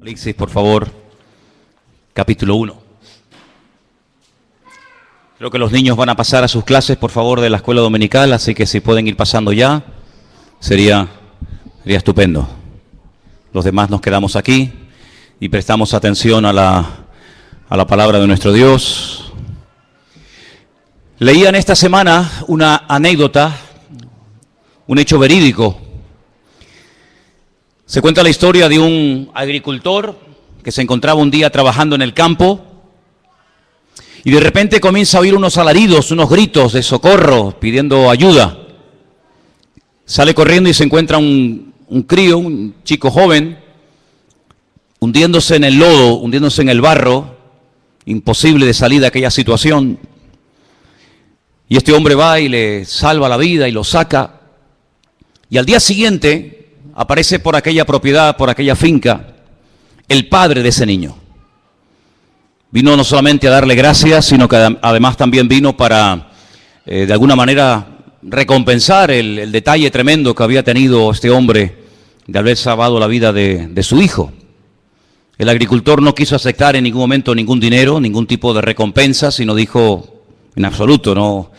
Apocalipsis, por favor, capítulo 1. Creo que los niños van a pasar a sus clases, por favor, de la escuela dominical, así que si pueden ir pasando ya, sería estupendo. Los demás nos quedamos aquí y prestamos atención a la palabra de nuestro Dios. Leía en esta semana una anécdota, un hecho verídico. Se cuenta la historia de un agricultor que se encontraba un día trabajando en el campo y de repente comienza a oír unos alaridos, unos gritos de socorro, pidiendo ayuda. Sale corriendo y se encuentra un crío, un chico joven, hundiéndose en el lodo, hundiéndose en el barro, imposible de salir de aquella situación. Y este hombre va y le salva la vida y lo saca. Y al día siguiente aparece por aquella propiedad, por aquella finca, el padre de ese niño. Vino no solamente a darle gracias, sino que además también vino para, de alguna manera, recompensar el detalle tremendo que había tenido este hombre de haber salvado la vida de su hijo. El agricultor no quiso aceptar en ningún momento ningún dinero, ningún tipo de recompensa, sino dijo, en absoluto,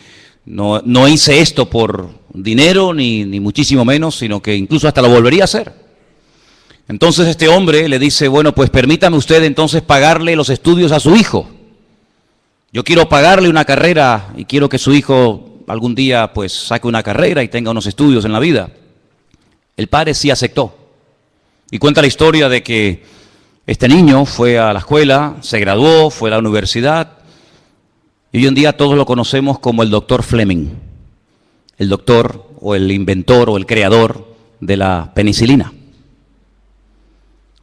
no hice esto por dinero, ni muchísimo menos, sino que incluso hasta lo volvería a hacer. Entonces este hombre le dice, bueno, pues permítame usted entonces pagarle los estudios a su hijo. Yo quiero pagarle una carrera y quiero que su hijo algún día pues saque una carrera y tenga unos estudios en la vida. El padre sí aceptó. Y cuenta la historia de que este niño fue a la escuela, se graduó, fue a la universidad, y hoy en día todos lo conocemos como el doctor Fleming, el doctor o el inventor o el creador de la penicilina.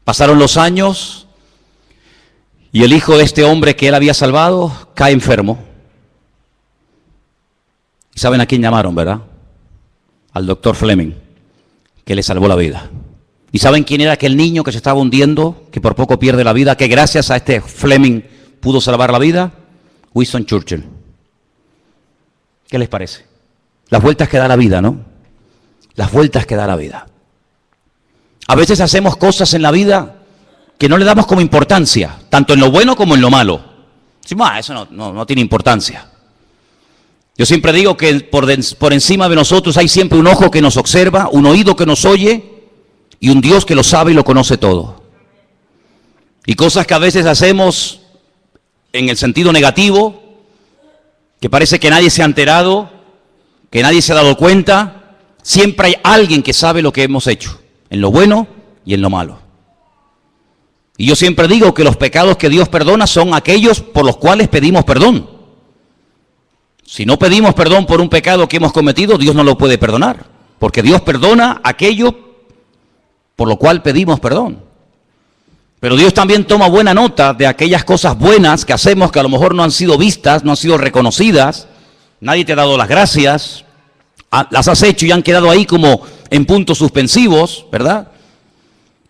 Pasaron los años y el hijo de este hombre que él había salvado cae enfermo. ¿Y saben a quién llamaron, verdad? Al doctor Fleming, que le salvó la vida. ¿Y saben quién era aquel niño que se estaba hundiendo, que por poco pierde la vida, que gracias a este Fleming pudo salvar la vida? Winston Churchill. ¿Qué les parece? Las vueltas que da la vida, ¿no? Las vueltas que da la vida. A veces hacemos cosas en la vida que no le damos como importancia, tanto en lo bueno como en lo malo. Decimos, eso no tiene importancia. Yo siempre digo que por encima de nosotros hay siempre un ojo que nos observa, un oído que nos oye y un Dios que lo sabe y lo conoce todo. Y cosas que a veces hacemos en el sentido negativo, que parece que nadie se ha enterado, que nadie se ha dado cuenta, siempre hay alguien que sabe lo que hemos hecho, en lo bueno y en lo malo. Y yo siempre digo que los pecados que Dios perdona son aquellos por los cuales pedimos perdón. Si no pedimos perdón por un pecado que hemos cometido, Dios no lo puede perdonar, porque Dios perdona aquello por lo cual pedimos perdón. Pero Dios también toma buena nota de aquellas cosas buenas que hacemos que a lo mejor no han sido vistas, no han sido reconocidas, nadie te ha dado las gracias, las has hecho y han quedado ahí como en puntos suspensivos, ¿verdad?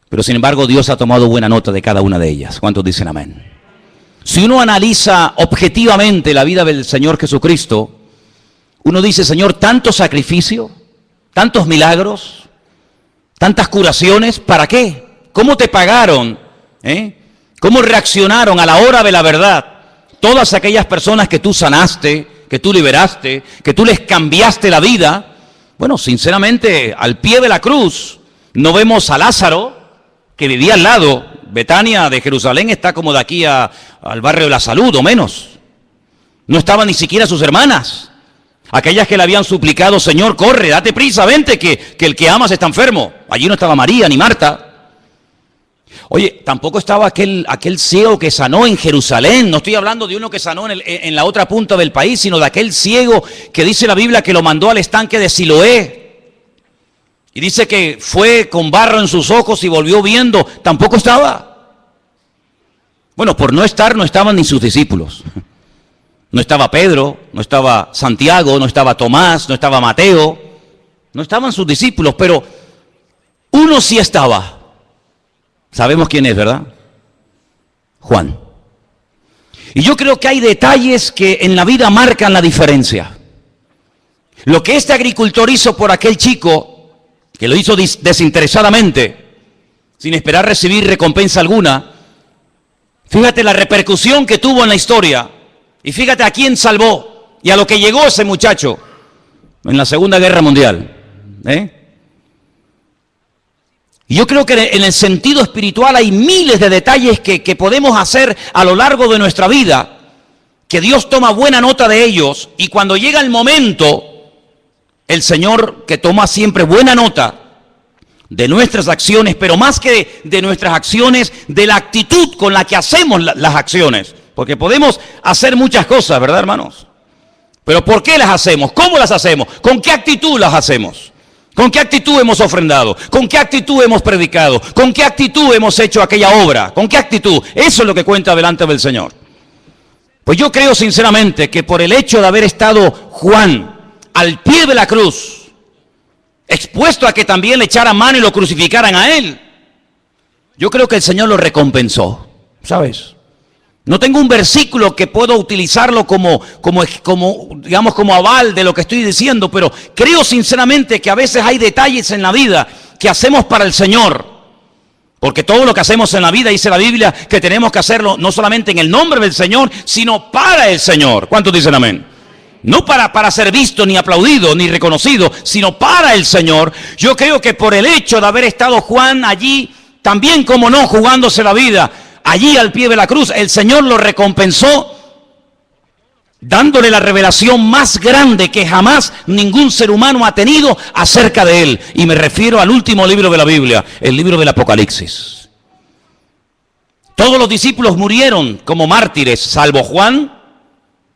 Pero sin embargo Dios ha tomado buena nota de cada una de ellas. ¿Cuántos dicen amén? Si uno analiza objetivamente la vida del Señor Jesucristo, uno dice, Señor, tanto sacrificio, tantos milagros, tantas curaciones, ¿para qué? ¿Cómo te pagaron? ¿Cómo reaccionaron a la hora de la verdad todas aquellas personas que tú sanaste, que tú liberaste, que tú les cambiaste la vida? Bueno, sinceramente, al pie de la cruz no vemos a Lázaro, que vivía al lado. Betania de Jerusalén está como de aquí al barrio de la Salud, o menos. No estaban ni siquiera sus hermanas, aquellas que le habían suplicado, Señor, corre, date prisa, vente, que el que amas está enfermo. Allí no estaba María ni Marta. Oye, tampoco estaba aquel ciego que sanó en Jerusalén. No estoy hablando de uno que sanó en la otra punta del país, sino de aquel ciego que dice la Biblia que lo mandó al estanque de Siloé. Y dice que fue con barro en sus ojos y volvió viendo. Tampoco estaba. Bueno, por no estar, no estaban ni sus discípulos. No estaba Pedro, no estaba Santiago, no estaba Tomás, no estaba Mateo. No estaban sus discípulos, pero uno sí estaba. Sabemos quién es, ¿verdad? Juan. Y yo creo que hay detalles que en la vida marcan la diferencia. Lo que este agricultor hizo por aquel chico, que lo hizo desinteresadamente, sin esperar recibir recompensa alguna. Fíjate la repercusión que tuvo en la historia y fíjate a quién salvó y a lo que llegó ese muchacho en la Segunda Guerra Mundial. Y yo creo que en el sentido espiritual hay miles de detalles que podemos hacer a lo largo de nuestra vida, que Dios toma buena nota de ellos, y cuando llega el momento, el Señor, que toma siempre buena nota de nuestras acciones, pero más que de nuestras acciones, de la actitud con la que hacemos las acciones, porque podemos hacer muchas cosas, ¿verdad, hermanos? Pero ¿por qué las hacemos? ¿Cómo las hacemos? ¿Con qué actitud las hacemos? ¿Con qué actitud hemos ofrendado? ¿Con qué actitud hemos predicado? ¿Con qué actitud hemos hecho aquella obra? ¿Con qué actitud? Eso es lo que cuenta delante del Señor. Pues yo creo sinceramente que por el hecho de haber estado Juan al pie de la cruz, expuesto a que también le echaran mano y lo crucificaran a él, yo creo que el Señor lo recompensó, ¿sabes? No tengo un versículo que puedo utilizarlo como aval de lo que estoy diciendo, pero creo sinceramente que a veces hay detalles en la vida que hacemos para el Señor. Porque todo lo que hacemos en la vida, dice la Biblia, que tenemos que hacerlo no solamente en el nombre del Señor, sino para el Señor. ¿Cuántos dicen amén? No para ser visto, ni aplaudido, ni reconocido, sino para el Señor. Yo creo que por el hecho de haber estado Juan allí, también como no, jugándose la vida, allí al pie de la cruz, el Señor lo recompensó, dándole la revelación más grande que jamás ningún ser humano ha tenido acerca de él. Y me refiero al último libro de la Biblia, el libro del Apocalipsis. Todos los discípulos murieron como mártires, salvo Juan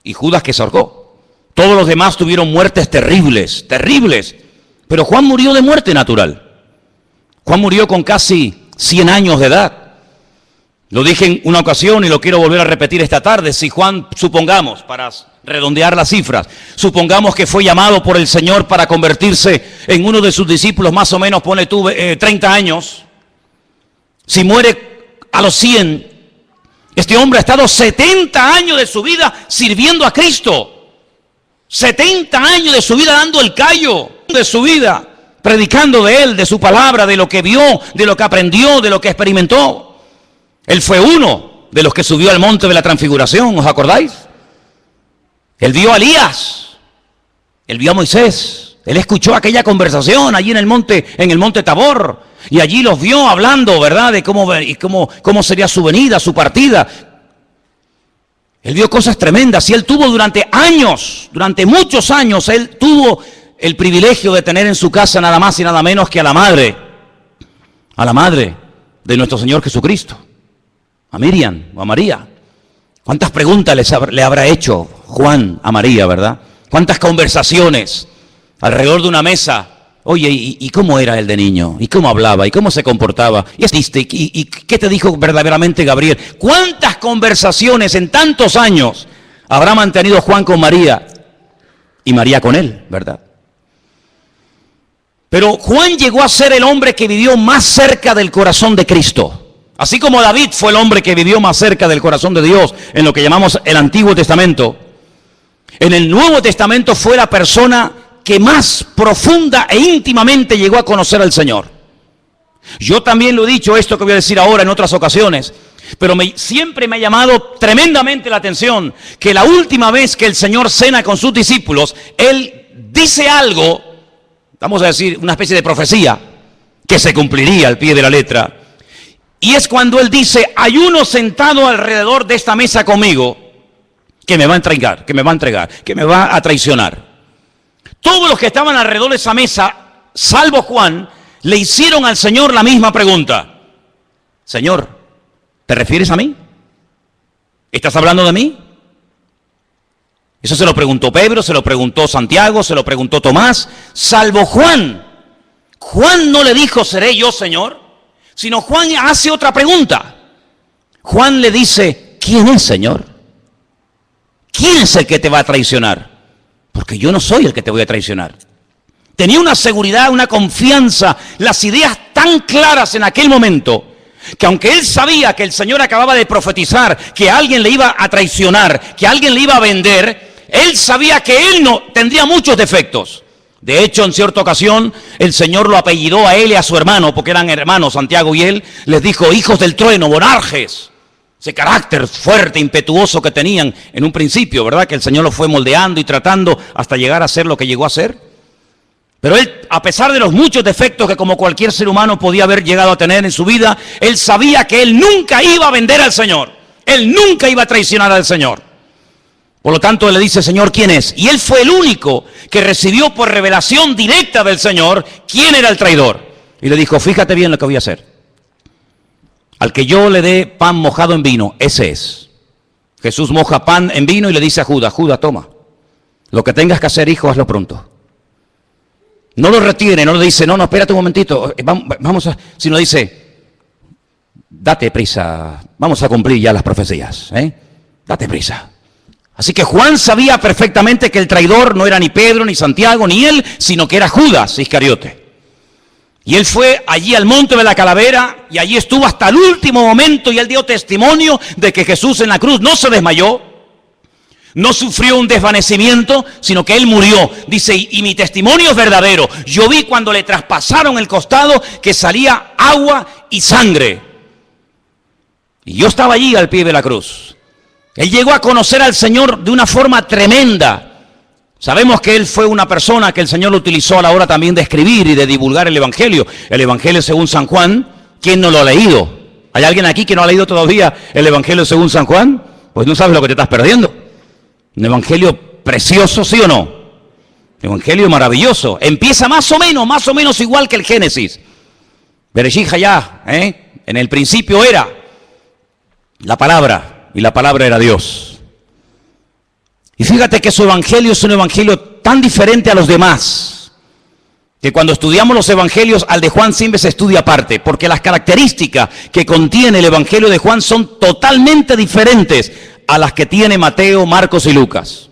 y Judas, que se ahorcó. Todos los demás tuvieron muertes terribles, terribles. Pero Juan murió de muerte natural. Juan murió con casi 100 años de edad. Lo dije en una ocasión y lo quiero volver a repetir esta tarde. Si Juan, supongamos, para redondear las cifras, supongamos que fue llamado por el Señor para convertirse en uno de sus discípulos, más o menos, pone tú, 30 años. Si muere a los 100, este hombre ha estado 70 años de su vida sirviendo a Cristo. 70 años de su vida dando el callo de su vida, predicando de Él, de su palabra, de lo que vio, de lo que aprendió, de lo que experimentó. Él fue uno de los que subió al monte de la transfiguración, ¿os acordáis? Él vio a Elías, él vio a Moisés, él escuchó aquella conversación allí en el monte Tabor, y allí los vio hablando, ¿verdad?, de cómo sería su venida, su partida. Él vio cosas tremendas y él tuvo durante muchos años, él tuvo el privilegio de tener en su casa nada más y nada menos que a la madre de nuestro Señor Jesucristo. A Miriam o a María. ¿Cuántas preguntas le habrá hecho Juan a María, verdad? ¿Cuántas conversaciones alrededor de una mesa? Oye, ¿y cómo era él de niño? ¿Y cómo hablaba? ¿Y cómo se comportaba? ¿Y qué te dijo verdaderamente Gabriel? ¿Cuántas conversaciones en tantos años habrá mantenido Juan con María y María con él, verdad? Pero Juan llegó a ser el hombre que vivió más cerca del corazón de Cristo. Así como David fue el hombre que vivió más cerca del corazón de Dios en lo que llamamos el Antiguo Testamento, en el Nuevo Testamento fue la persona que más profunda e íntimamente llegó a conocer al Señor. Yo también lo he dicho, esto que voy a decir ahora en otras ocasiones, pero siempre me ha llamado tremendamente la atención que la última vez que el Señor cena con sus discípulos, Él dice algo, vamos a decir, una especie de profecía, que se cumpliría al pie de la letra. Y es cuando Él dice, hay uno sentado alrededor de esta mesa conmigo que me va a entregar, que me va a traicionar. Todos los que estaban alrededor de esa mesa, salvo Juan, le hicieron al Señor la misma pregunta. Señor, ¿te refieres a mí? ¿Estás hablando de mí? Eso se lo preguntó Pedro, se lo preguntó Santiago, se lo preguntó Tomás, salvo Juan. Juan no le dijo, ¿seré yo, Señor? Sino Juan hace otra pregunta. Juan le dice, ¿quién es, Señor? ¿Quién es el que te va a traicionar? Porque yo no soy el que te voy a traicionar. Tenía una seguridad, una confianza, las ideas tan claras en aquel momento, que aunque él sabía que el Señor acababa de profetizar que alguien le iba a traicionar, que alguien le iba a vender, él sabía que él no tendría muchos defectos, De hecho, en cierta ocasión, el Señor lo apellidó a él y a su hermano, porque eran hermanos, Santiago y él, les dijo, hijos del trueno, bonarjes. Ese carácter fuerte, impetuoso que tenían en un principio, ¿verdad? Que el Señor lo fue moldeando y tratando hasta llegar a ser lo que llegó a ser. Pero él, a pesar de los muchos defectos que como cualquier ser humano podía haber llegado a tener en su vida, él sabía que él nunca iba a vender al Señor. Él nunca iba a traicionar al Señor. Por lo tanto, él le dice, Señor, ¿quién es? Y él fue el único que recibió por revelación directa del Señor quién era el traidor. Y le dijo, fíjate bien lo que voy a hacer. Al que yo le dé pan mojado en vino, ese es. Jesús moja pan en vino y le dice a Judas, Judas, toma. Lo que tengas que hacer, hijo, hazlo pronto. No lo retiene, no le dice, no, espérate un momentito, vamos a... Sino dice, date prisa, vamos a cumplir ya las profecías, date prisa. Así que Juan sabía perfectamente que el traidor no era ni Pedro, ni Santiago, ni él, sino que era Judas Iscariote. Y él fue allí al monte de la calavera y allí estuvo hasta el último momento y él dio testimonio de que Jesús en la cruz no se desmayó, no sufrió un desvanecimiento, sino que él murió. Dice, y mi testimonio es verdadero. Yo vi cuando le traspasaron el costado que salía agua y sangre. Y yo estaba allí al pie de la cruz. Él llegó a conocer al Señor de una forma tremenda. Sabemos que él fue una persona que el Señor lo utilizó a la hora también de escribir y de divulgar el Evangelio. El Evangelio según San Juan, ¿quién no lo ha leído? ¿Hay alguien aquí que no ha leído todavía el Evangelio según San Juan? Pues no sabes lo que te estás perdiendo. Un Evangelio precioso, ¿sí o no? Evangelio maravilloso. Empieza más o menos igual que el Génesis. Bereshit hayá, en el principio era la palabra. Y la palabra era Dios. Y fíjate que su evangelio es un evangelio tan diferente a los demás, que cuando estudiamos los evangelios, al de Juan siempre se estudia aparte, porque las características que contiene el evangelio de Juan son totalmente diferentes a las que tiene Mateo, Marcos y Lucas.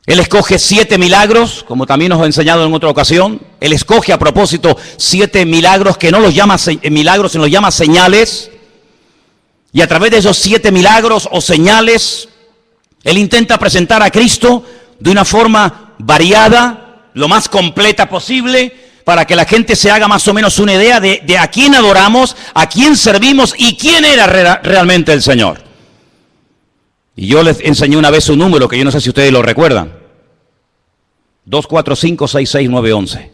Él escoge 7 milagros, como también nos ha enseñado en otra ocasión. Él escoge a propósito 7 milagros que no los llama milagros, sino los llama señales. Y a través de esos 7 milagros o señales, él intenta presentar a Cristo de una forma variada, lo más completa posible, para que la gente se haga más o menos una idea de a quién adoramos, a quién servimos y quién era realmente el Señor. Y yo les enseñé una vez un número que yo no sé si ustedes lo recuerdan. 245 66 11.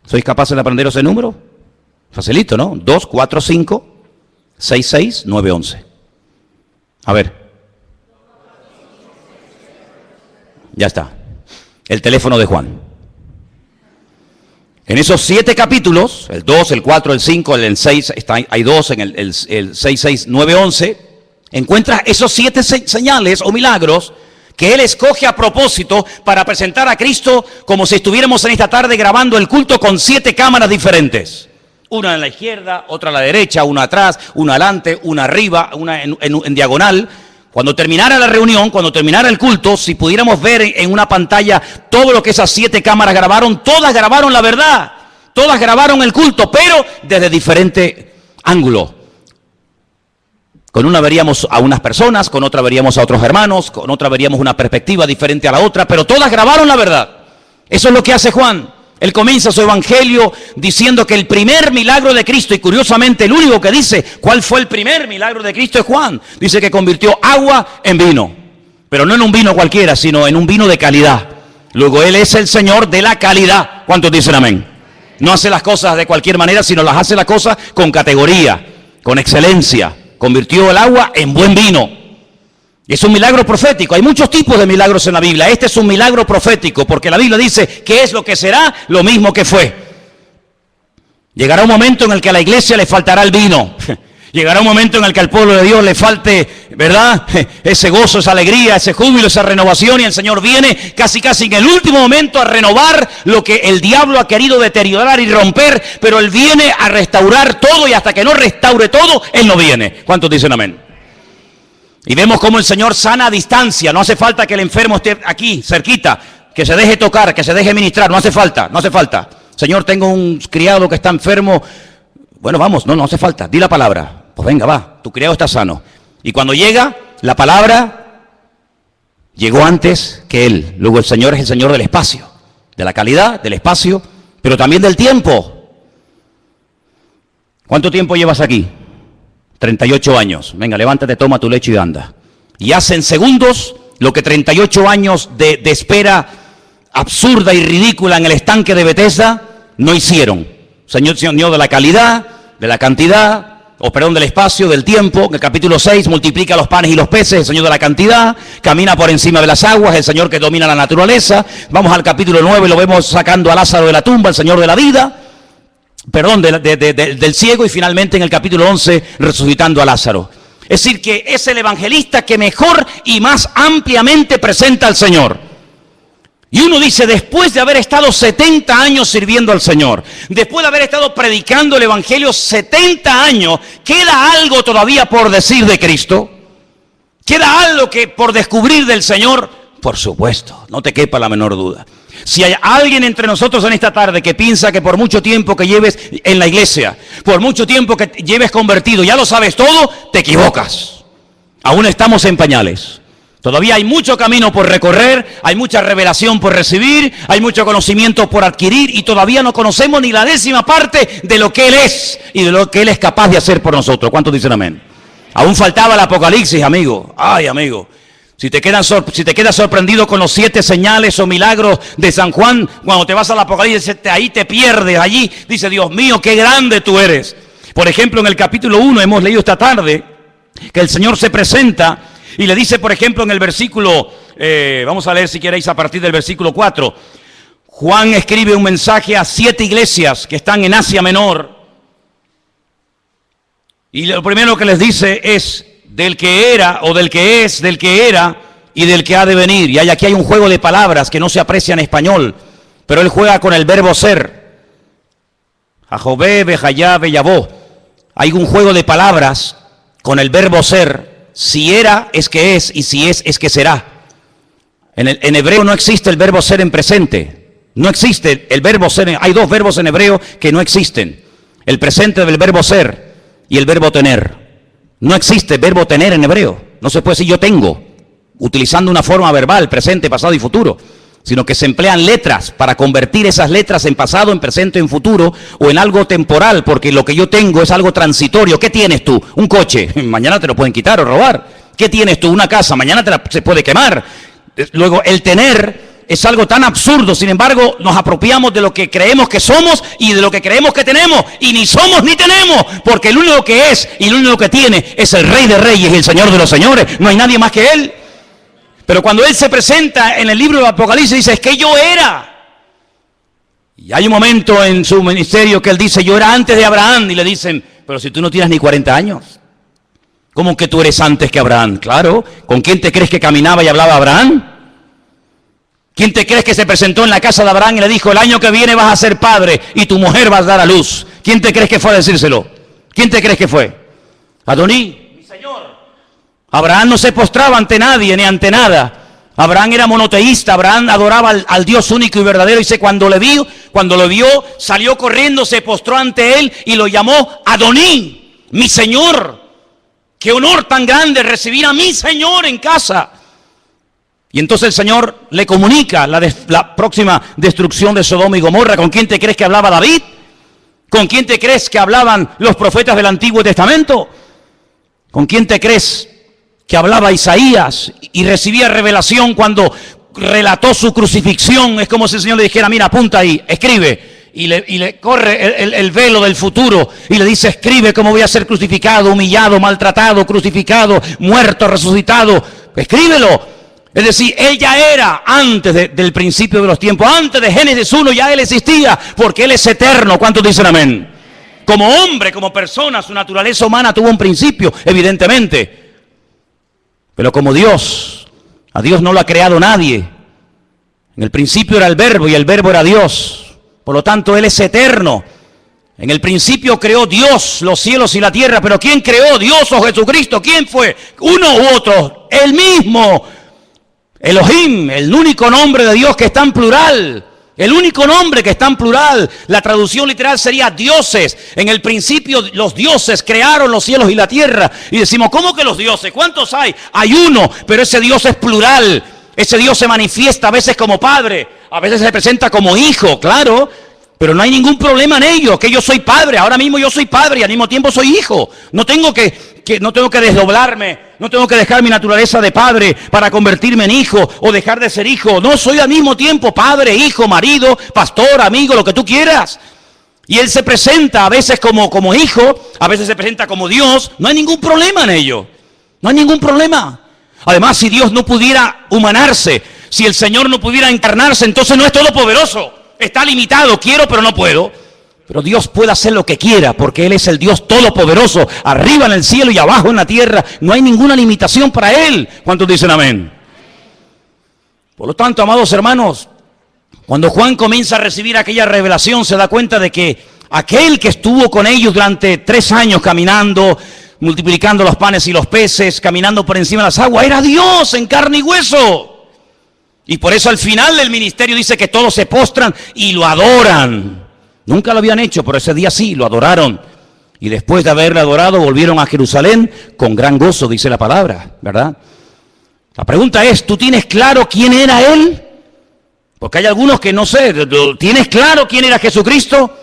¿Sois capaces de aprender ese número? Facilito, ¿no? 245 66 11. A ver. Ya está. El teléfono de Juan. En esos 7 capítulos, el 2, el 4, el 5, el 6, hay 2 en el 6, 6, 9, 11, encuentras esos 7 señales o milagros que él escoge a propósito para presentar a Cristo como si estuviéramos en esta tarde grabando el culto con 7 cámaras diferentes. Una en la izquierda, otra a la derecha, una atrás, una adelante, una arriba, una en diagonal. Cuando terminara la reunión, cuando terminara el culto, si pudiéramos ver en una pantalla todo lo que esas 7 cámaras grabaron, todas grabaron la verdad, todas grabaron el culto, pero desde diferente ángulo. Con una veríamos a unas personas, con otra veríamos a otros hermanos, con otra veríamos una perspectiva diferente a la otra, pero todas grabaron la verdad. Eso es lo que hace Juan. Él comienza su evangelio diciendo que el primer milagro de Cristo, y curiosamente el único que dice cuál fue el primer milagro de Cristo es Juan. Dice que convirtió agua en vino, pero no en un vino cualquiera, sino en un vino de calidad. Luego Él es el Señor de la calidad. ¿Cuántos dicen amén? No hace las cosas de cualquier manera, sino las hace las cosas con categoría, con excelencia. Convirtió el agua en buen vino. Es un milagro profético. Hay muchos tipos de milagros en la Biblia. Este es un milagro profético, porque la Biblia dice que es lo que será, lo mismo que fue. Llegará un momento en el que a la iglesia le faltará el vino. Llegará un momento en el que al pueblo de Dios le falte, ¿verdad? Ese gozo, esa alegría, ese júbilo, esa renovación, y el Señor viene casi en el último momento a renovar lo que el diablo ha querido deteriorar y romper, pero Él viene a restaurar todo, y hasta que no restaure todo, Él no viene. ¿Cuántos dicen amén? Y vemos cómo el Señor sana a distancia. No hace falta que el enfermo esté aquí, cerquita, que se deje tocar, que se deje ministrar. No hace falta. Señor, tengo un criado que está enfermo. Bueno, vamos, no hace falta. Di la palabra. Pues venga, va, tu criado está sano. Y cuando llega, la palabra llegó antes que él. Luego el Señor es el Señor del espacio. de la calidad, del espacio, pero también del tiempo. ¿Cuánto tiempo llevas aquí? 38 años. Venga, levántate, toma tu lecho y anda. Y hacen segundos lo que 38 años de espera absurda y ridícula en el estanque de Bethesda no hicieron. Señor de la calidad, de la cantidad, del espacio, del tiempo. En el capítulo 6 multiplica los panes y los peces, el Señor de la cantidad, camina por encima de las aguas, el Señor que domina la naturaleza. Vamos al capítulo 9, lo vemos sacando a Lázaro de la tumba, el Señor de la vida, del ciego, y finalmente en el capítulo 11 resucitando a Lázaro. Es decir, que es el evangelista que mejor y más ampliamente presenta al Señor. Y uno dice, después de haber estado 70 años sirviendo al Señor, después de haber estado predicando el Evangelio 70 años, ¿queda algo todavía por decir de Cristo? ¿Queda algo que por descubrir del Señor? Por supuesto, no te quepa la menor duda. Si hay alguien entre nosotros en esta tarde que piensa que por mucho tiempo que lleves en la iglesia, por mucho tiempo que lleves convertido, ya lo sabes todo, te equivocas. Aún estamos en pañales. Todavía hay mucho camino por recorrer, hay mucha revelación por recibir, hay mucho conocimiento por adquirir y todavía no conocemos ni la 10ª parte de lo que Él es y de lo que Él es capaz de hacer por nosotros. ¿Cuántos dicen amén? Aún faltaba el Apocalipsis, amigo. Ay, amigo. Si te quedas sorprendido con los 7 señales o milagros de San Juan, cuando te vas al Apocalipsis, ahí te pierdes, allí dice, Dios mío, qué grande tú eres. Por ejemplo, en el capítulo 1 hemos leído esta tarde que el Señor se presenta y le dice, por ejemplo, en el versículo, vamos a leer si queréis a partir del versículo 4, Juan escribe un mensaje a 7 iglesias que están en Asia Menor. Y lo primero que les dice es, del que era, o del que es, del que era, y del que ha de venir. Y aquí hay un juego de palabras que no se aprecia en español, pero él juega con el verbo ser. Ajobé, Bejayá, Beyabó. Hay un juego de palabras con el verbo ser. Si era, es que es, y si es que será. En hebreo no existe el verbo ser en presente. No existe el verbo ser. Hay 2 verbos en hebreo que no existen. El presente del verbo ser y el verbo tener. No existe verbo tener en hebreo. No se puede decir yo tengo, utilizando una forma verbal, presente, pasado y futuro, sino que se emplean letras para convertir esas letras en pasado, en presente, en futuro o en algo temporal, porque lo que yo tengo es algo transitorio. ¿Qué tienes tú? Un coche, mañana te lo pueden quitar o robar. ¿Qué tienes tú? Una casa, mañana se puede quemar. Luego, el tener es algo tan absurdo, sin embargo, nos apropiamos de lo que creemos que somos y de lo que creemos que tenemos, y ni somos ni tenemos, porque el único que es y el único que tiene es el Rey de Reyes y el Señor de los Señores. No hay nadie más que Él. Pero cuando Él se presenta en el libro del Apocalipsis, dice, es que yo era. Y hay un momento en su ministerio que Él dice, yo era antes de Abraham, y le dicen, pero si tú no tienes ni 40 años, ¿cómo que tú eres antes que Abraham? Claro, ¿con quién te crees que caminaba y hablaba Abraham? ¿Quién te crees que se presentó en la casa de Abraham y le dijo, el año que viene vas a ser padre y tu mujer vas a dar a luz? ¿Quién te crees que fue a decírselo? ¿Quién te crees que fue? Adoní, mi señor. Abraham no se postraba ante nadie ni ante nada. Abraham era monoteísta, Abraham adoraba al Dios único y verdadero. Dice, cuando lo vio, salió corriendo, se postró ante él y lo llamó Adoní, mi señor. Qué honor tan grande recibir a mi señor en casa. Y entonces el Señor le comunica la próxima destrucción de Sodoma y Gomorra. ¿Con quién te crees que hablaba David? ¿Con quién te crees que hablaban los profetas del Antiguo Testamento? ¿Con quién te crees que hablaba Isaías y recibía revelación cuando relató su crucifixión? Es como si el Señor le dijera, mira, apunta ahí, escribe. Y le corre el velo del futuro y le dice, escribe cómo voy a ser crucificado, humillado, maltratado, crucificado, muerto, resucitado. Escríbelo. Es decir, Él ya era antes del principio de los tiempos, antes de Génesis 1 ya Él existía, porque Él es eterno. ¿Cuántos dicen amén? Como hombre, como persona, su naturaleza humana tuvo un principio, evidentemente. Pero como Dios, a Dios no lo ha creado nadie. En el principio era el Verbo y el Verbo era Dios. Por lo tanto, Él es eterno. En el principio creó Dios los cielos y la tierra, pero ¿quién creó? Dios o Jesucristo. ¿Quién fue? ¿Uno u otro? Él mismo. Elohim, el único nombre de Dios que está en plural. El único nombre que está en plural. La traducción literal sería dioses. En el principio los dioses crearon los cielos y la tierra. Y decimos, ¿cómo que los dioses? ¿Cuántos hay? Hay uno, pero ese Dios es plural. Ese Dios se manifiesta a veces como padre, a veces se presenta como hijo, claro, pero no hay ningún problema en ello, que yo soy padre, ahora mismo yo soy padre y al mismo tiempo soy hijo. No tengo que desdoblarme, no tengo que dejar mi naturaleza de padre para convertirme en hijo o dejar de ser hijo. No, soy al mismo tiempo padre, hijo, marido, pastor, amigo, lo que tú quieras. Y Él se presenta a veces como hijo, a veces se presenta como Dios. No hay ningún problema en ello, no hay ningún problema. Además, si Dios no pudiera humanarse, si el Señor no pudiera encarnarse, entonces no es todopoderoso. Está limitado, quiero pero no puedo. Pero Dios puede hacer lo que quiera, porque Él es el Dios todopoderoso, arriba en el cielo y abajo en la tierra. No hay ninguna limitación para Él. ¿Cuántos dicen amén? Por lo tanto, amados hermanos, cuando Juan comienza a recibir aquella revelación, se da cuenta de que aquel que estuvo con ellos durante 3 años caminando, multiplicando los panes y los peces, caminando por encima de las aguas, era Dios en carne y hueso. Y por eso al final del ministerio dice que todos se postran y lo adoran. Nunca lo habían hecho, pero ese día sí, lo adoraron. Y después de haberle adorado, volvieron a Jerusalén con gran gozo, dice la palabra, ¿verdad? La pregunta es, ¿tú tienes claro quién era Él? Porque hay algunos que no sé, ¿tienes claro quién era Jesucristo?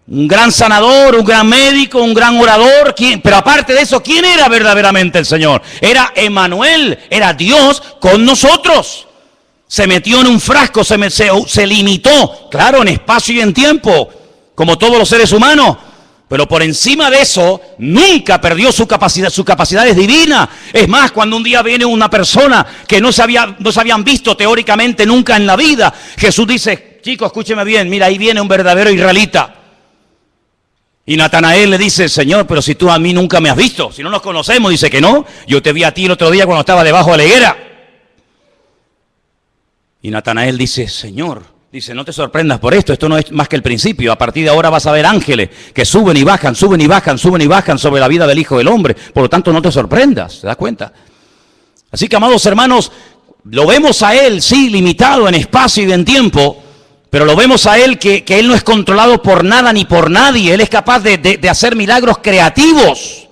Un gran sanador, un gran médico, un gran orador, pero aparte de eso, ¿quién era verdaderamente el Señor? Era Emmanuel, era Dios con nosotros. Se metió en un frasco, se limitó, claro, en espacio y en tiempo, como todos los seres humanos, pero por encima de eso, nunca perdió su capacidad es divina. Es más, cuando un día viene una persona que no se habían visto teóricamente nunca en la vida, Jesús dice, chicos, escúcheme bien, mira, ahí viene un verdadero israelita. Y Natanael le dice, Señor, pero si tú a mí nunca me has visto, si no nos conocemos, dice que no, yo te vi a ti el otro día cuando estaba debajo de la higuera. Y Natanael dice, Señor, dice, no te sorprendas por esto no es más que el principio. A partir de ahora vas a ver ángeles que suben y bajan, suben y bajan, suben y bajan sobre la vida del Hijo del Hombre. Por lo tanto, no te sorprendas, ¿te das cuenta? Así que, amados hermanos, lo vemos a Él, sí, limitado en espacio y en tiempo, pero lo vemos a Él que Él no es controlado por nada ni por nadie. Él es capaz de hacer milagros creativos,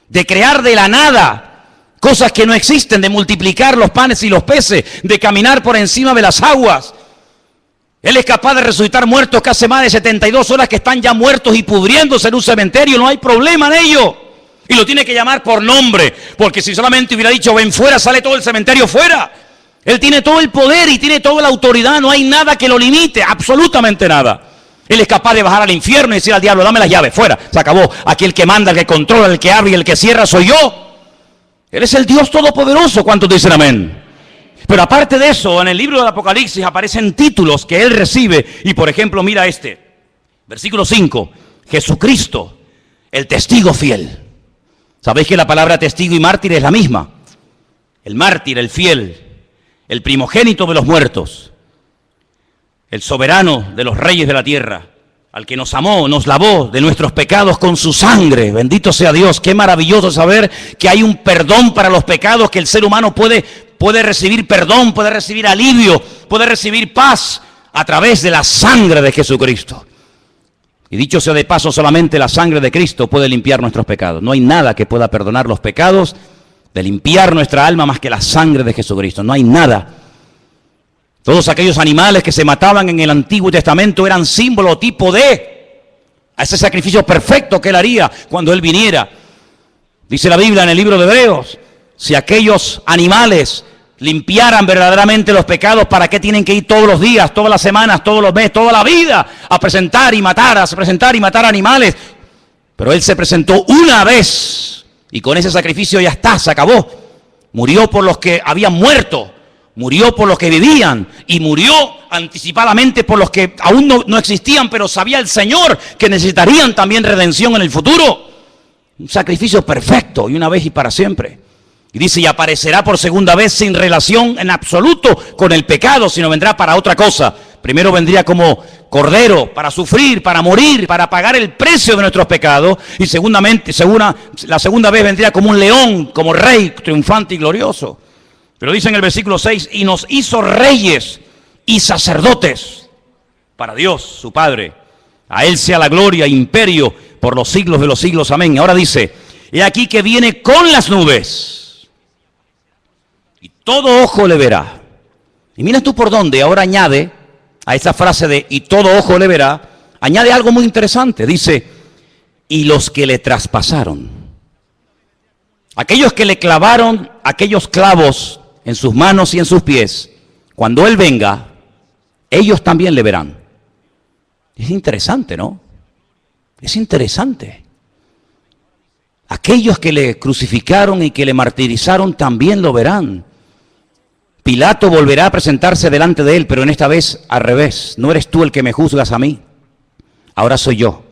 de crear de la nada cosas que no existen, de multiplicar los panes y los peces, de caminar por encima de las aguas. Él es capaz de resucitar muertos que hace más de 72 horas que están ya muertos y pudriéndose en un cementerio. No hay problema en ello. Y lo tiene que llamar por nombre, porque si solamente hubiera dicho ven fuera, sale todo el cementerio fuera. Él tiene todo el poder y tiene toda la autoridad. No hay nada que lo limite, absolutamente nada. Él es capaz de bajar al infierno y decir al diablo, dame las llaves, fuera, se acabó. Aquí el que manda, el que controla, el que abre y el que cierra soy yo. Él es el Dios todopoderoso. ¿Cuántos dicen amén? Pero aparte de eso, en el libro del Apocalipsis aparecen títulos que Él recibe. Y por ejemplo, mira este, versículo 5, Jesucristo, el testigo fiel. ¿Sabéis que la palabra testigo y mártir es la misma? El mártir, el fiel, el primogénito de los muertos, el soberano de los reyes de la tierra, al que nos amó, nos lavó de nuestros pecados con su sangre. Bendito sea Dios. Qué maravilloso saber que hay un perdón para los pecados, que el ser humano puede recibir perdón, puede recibir alivio, puede recibir paz a través de la sangre de Jesucristo. Y dicho sea de paso, solamente la sangre de Cristo puede limpiar nuestros pecados. No hay nada que pueda perdonar los pecados, de limpiar nuestra alma más que la sangre de Jesucristo. No hay nada. Todos aquellos animales que se mataban en el Antiguo Testamento eran símbolo, tipo de a ese sacrificio perfecto que Él haría cuando Él viniera. Dice la Biblia en el libro de Hebreos, si aquellos animales limpiaran verdaderamente los pecados, ¿para qué tienen que ir todos los días, todas las semanas, todos los meses, toda la vida a presentar y matar animales? Pero Él se presentó una vez y con ese sacrificio ya está, se acabó. Murió por los que habían muerto. Murió por los que vivían y murió anticipadamente por los que aún no existían, pero sabía el Señor que necesitarían también redención en el futuro. Un sacrificio perfecto y una vez y para siempre. Y dice, y aparecerá por segunda vez sin relación en absoluto con el pecado, sino vendrá para otra cosa. Primero vendría como cordero para sufrir, para morir, para pagar el precio de nuestros pecados. Y la segunda vez vendría como un león, como rey triunfante y glorioso. Pero dice en el versículo 6, y nos hizo reyes y sacerdotes para Dios, su Padre. A Él sea la gloria e imperio por los siglos de los siglos. Amén. Ahora dice, he aquí que viene con las nubes, y todo ojo le verá. Y mira tú por dónde, ahora añade a esa frase de y todo ojo le verá, añade algo muy interesante. Dice, y los que le traspasaron. Aquellos que le clavaron aquellos clavos en sus manos y en sus pies, cuando Él venga, ellos también le verán. Es interesante, ¿no? Es interesante. Aquellos que le crucificaron y que le martirizaron también lo verán. Pilato volverá a presentarse delante de él, pero en esta vez al revés. No eres tú el que me juzgas a mí. Ahora soy yo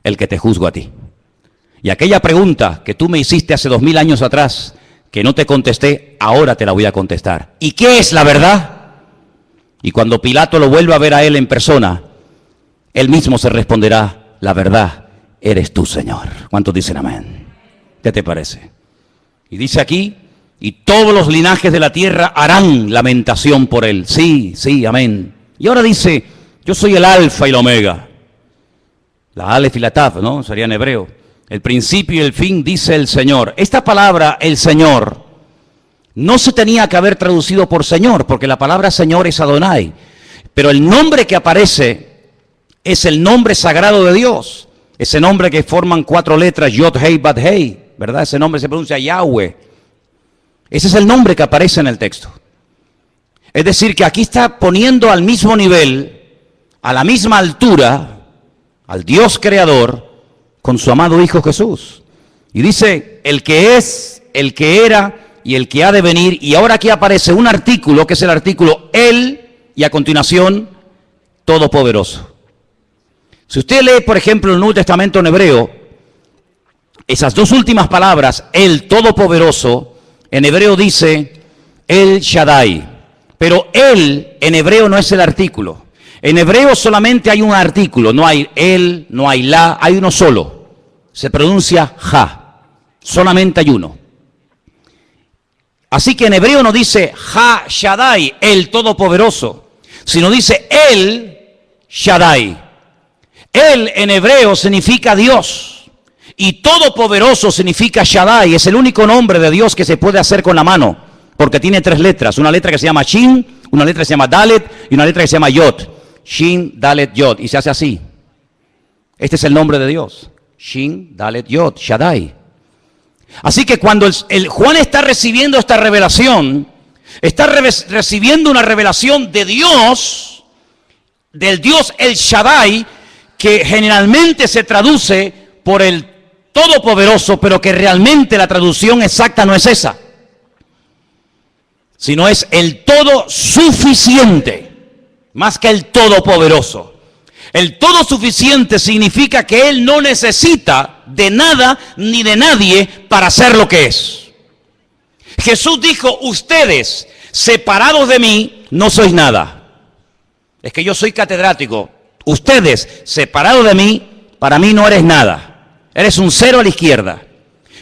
el que te juzgo a ti. Y aquella pregunta que tú me hiciste hace 2000 años atrás, que no te contesté, ahora te la voy a contestar. ¿Y qué es la verdad? Y cuando Pilato lo vuelva a ver a él en persona, él mismo se responderá, la verdad eres tú, Señor. ¿Cuántos dicen amén? ¿Qué te parece? Y dice aquí, y todos los linajes de la tierra harán lamentación por él. Sí, sí, amén. Y ahora dice, yo soy el alfa y la omega. La alef y la taf, ¿no? Sería en hebreo. El principio y el fin, dice el Señor. Esta palabra, el Señor, no se tenía que haber traducido por Señor, porque la palabra Señor es Adonai. Pero el nombre que aparece es el nombre sagrado de Dios. Ese nombre que forman 4 letras, Yod, Hei, Bad, Hei, ¿verdad? Ese nombre se pronuncia Yahweh. Ese es el nombre que aparece en el texto. Es decir, que aquí está poniendo al mismo nivel, a la misma altura, al Dios creador, con su amado Hijo Jesús. Y dice, el que es, el que era y el que ha de venir. Y ahora aquí aparece un artículo, que es el artículo Él, y a continuación, Todopoderoso. Si usted lee, por ejemplo, el Nuevo Testamento en hebreo, esas dos últimas palabras, el Todopoderoso, en hebreo dice El Shaddai. Pero Él en hebreo no es el artículo. En hebreo solamente hay un artículo, no hay el, no hay la, hay uno solo. Se pronuncia ja. Solamente hay uno. Así que en hebreo no dice Ja Shaddai, el Todopoderoso, sino dice el Shaddai. Él en hebreo significa Dios y Todopoderoso significa Shaddai. Es el único nombre de Dios que se puede hacer con la mano, porque tiene 3 letras. Una letra que se llama Shin, una letra que se llama Dalet y una letra que se llama Yod. Shin, Dalet, Yod. Y se hace así. Este es el nombre de Dios. Shin, Dalet, Yod, Shaddai. Así que cuando el Juan está recibiendo esta revelación, está recibiendo una revelación de Dios, del Dios El Shaddai, que generalmente se traduce por el Todopoderoso, pero que realmente la traducción exacta no es esa, sino es el todo suficiente, más que el todopoderoso. El todo suficiente significa que Él no necesita de nada ni de nadie para ser lo que es. Jesús dijo, ustedes separados de mí no sois nada. Es que yo soy catedrático. Ustedes separados de mí, para mí no eres nada. Eres un 0 a la izquierda.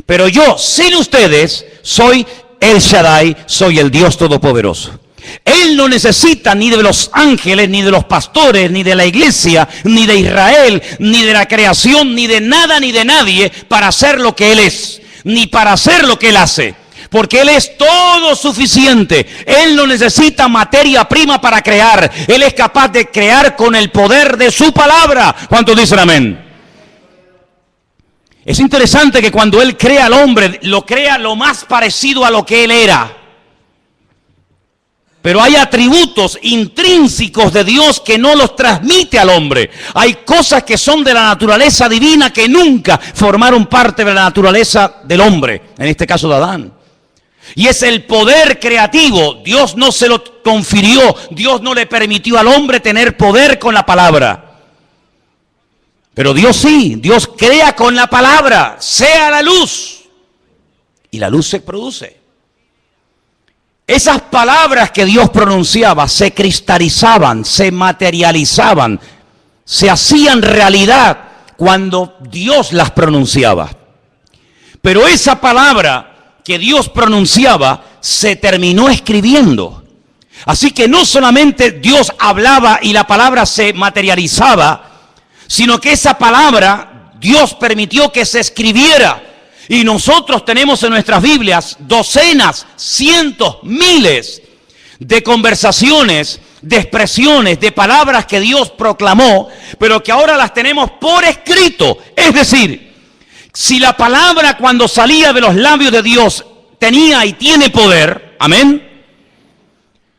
Pero yo, sin ustedes, soy El Shaddai, soy el Dios Todopoderoso. Él no necesita ni de los ángeles, ni de los pastores, ni de la iglesia, ni de Israel, ni de la creación, ni de nada, ni de nadie para hacer lo que Él es, ni para hacer lo que Él hace. Porque Él es todo suficiente. Él no necesita materia prima para crear. Él es capaz de crear con el poder de su palabra. ¿Cuántos dicen amén? Es interesante que cuando Él crea al hombre, lo crea lo más parecido a lo que Él era. Pero hay atributos intrínsecos de Dios que no los transmite al hombre. Hay cosas que son de la naturaleza divina que nunca formaron parte de la naturaleza del hombre, en este caso de Adán. Y es el poder creativo. Dios no se lo confirió, Dios no le permitió al hombre tener poder con la palabra. Pero Dios sí, Dios crea con la palabra, sea la luz. Y la luz se produce. Esas palabras que Dios pronunciaba se cristalizaban, se materializaban, se hacían realidad cuando Dios las pronunciaba. Pero esa palabra que Dios pronunciaba se terminó escribiendo. Así que no solamente Dios hablaba y la palabra se materializaba, sino que esa palabra Dios permitió que se escribiera. Y nosotros tenemos en nuestras Biblias docenas, cientos, miles de conversaciones, de expresiones, de palabras que Dios proclamó, pero que ahora las tenemos por escrito. Es decir, si la palabra cuando salía de los labios de Dios tenía y tiene poder, amén,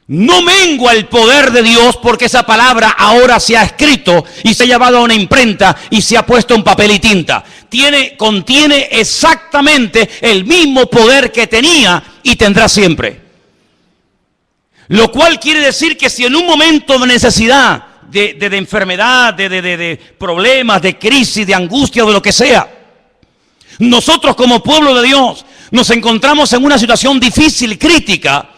no mengua el poder de Dios porque esa palabra ahora se ha escrito y se ha llevado a una imprenta y se ha puesto en papel y tinta. Contiene exactamente el mismo poder que tenía y tendrá siempre. Lo cual quiere decir que si en un momento de necesidad, de enfermedad, de problemas, de crisis, de angustia o de lo que sea, nosotros como pueblo de Dios nos encontramos en una situación difícil, crítica,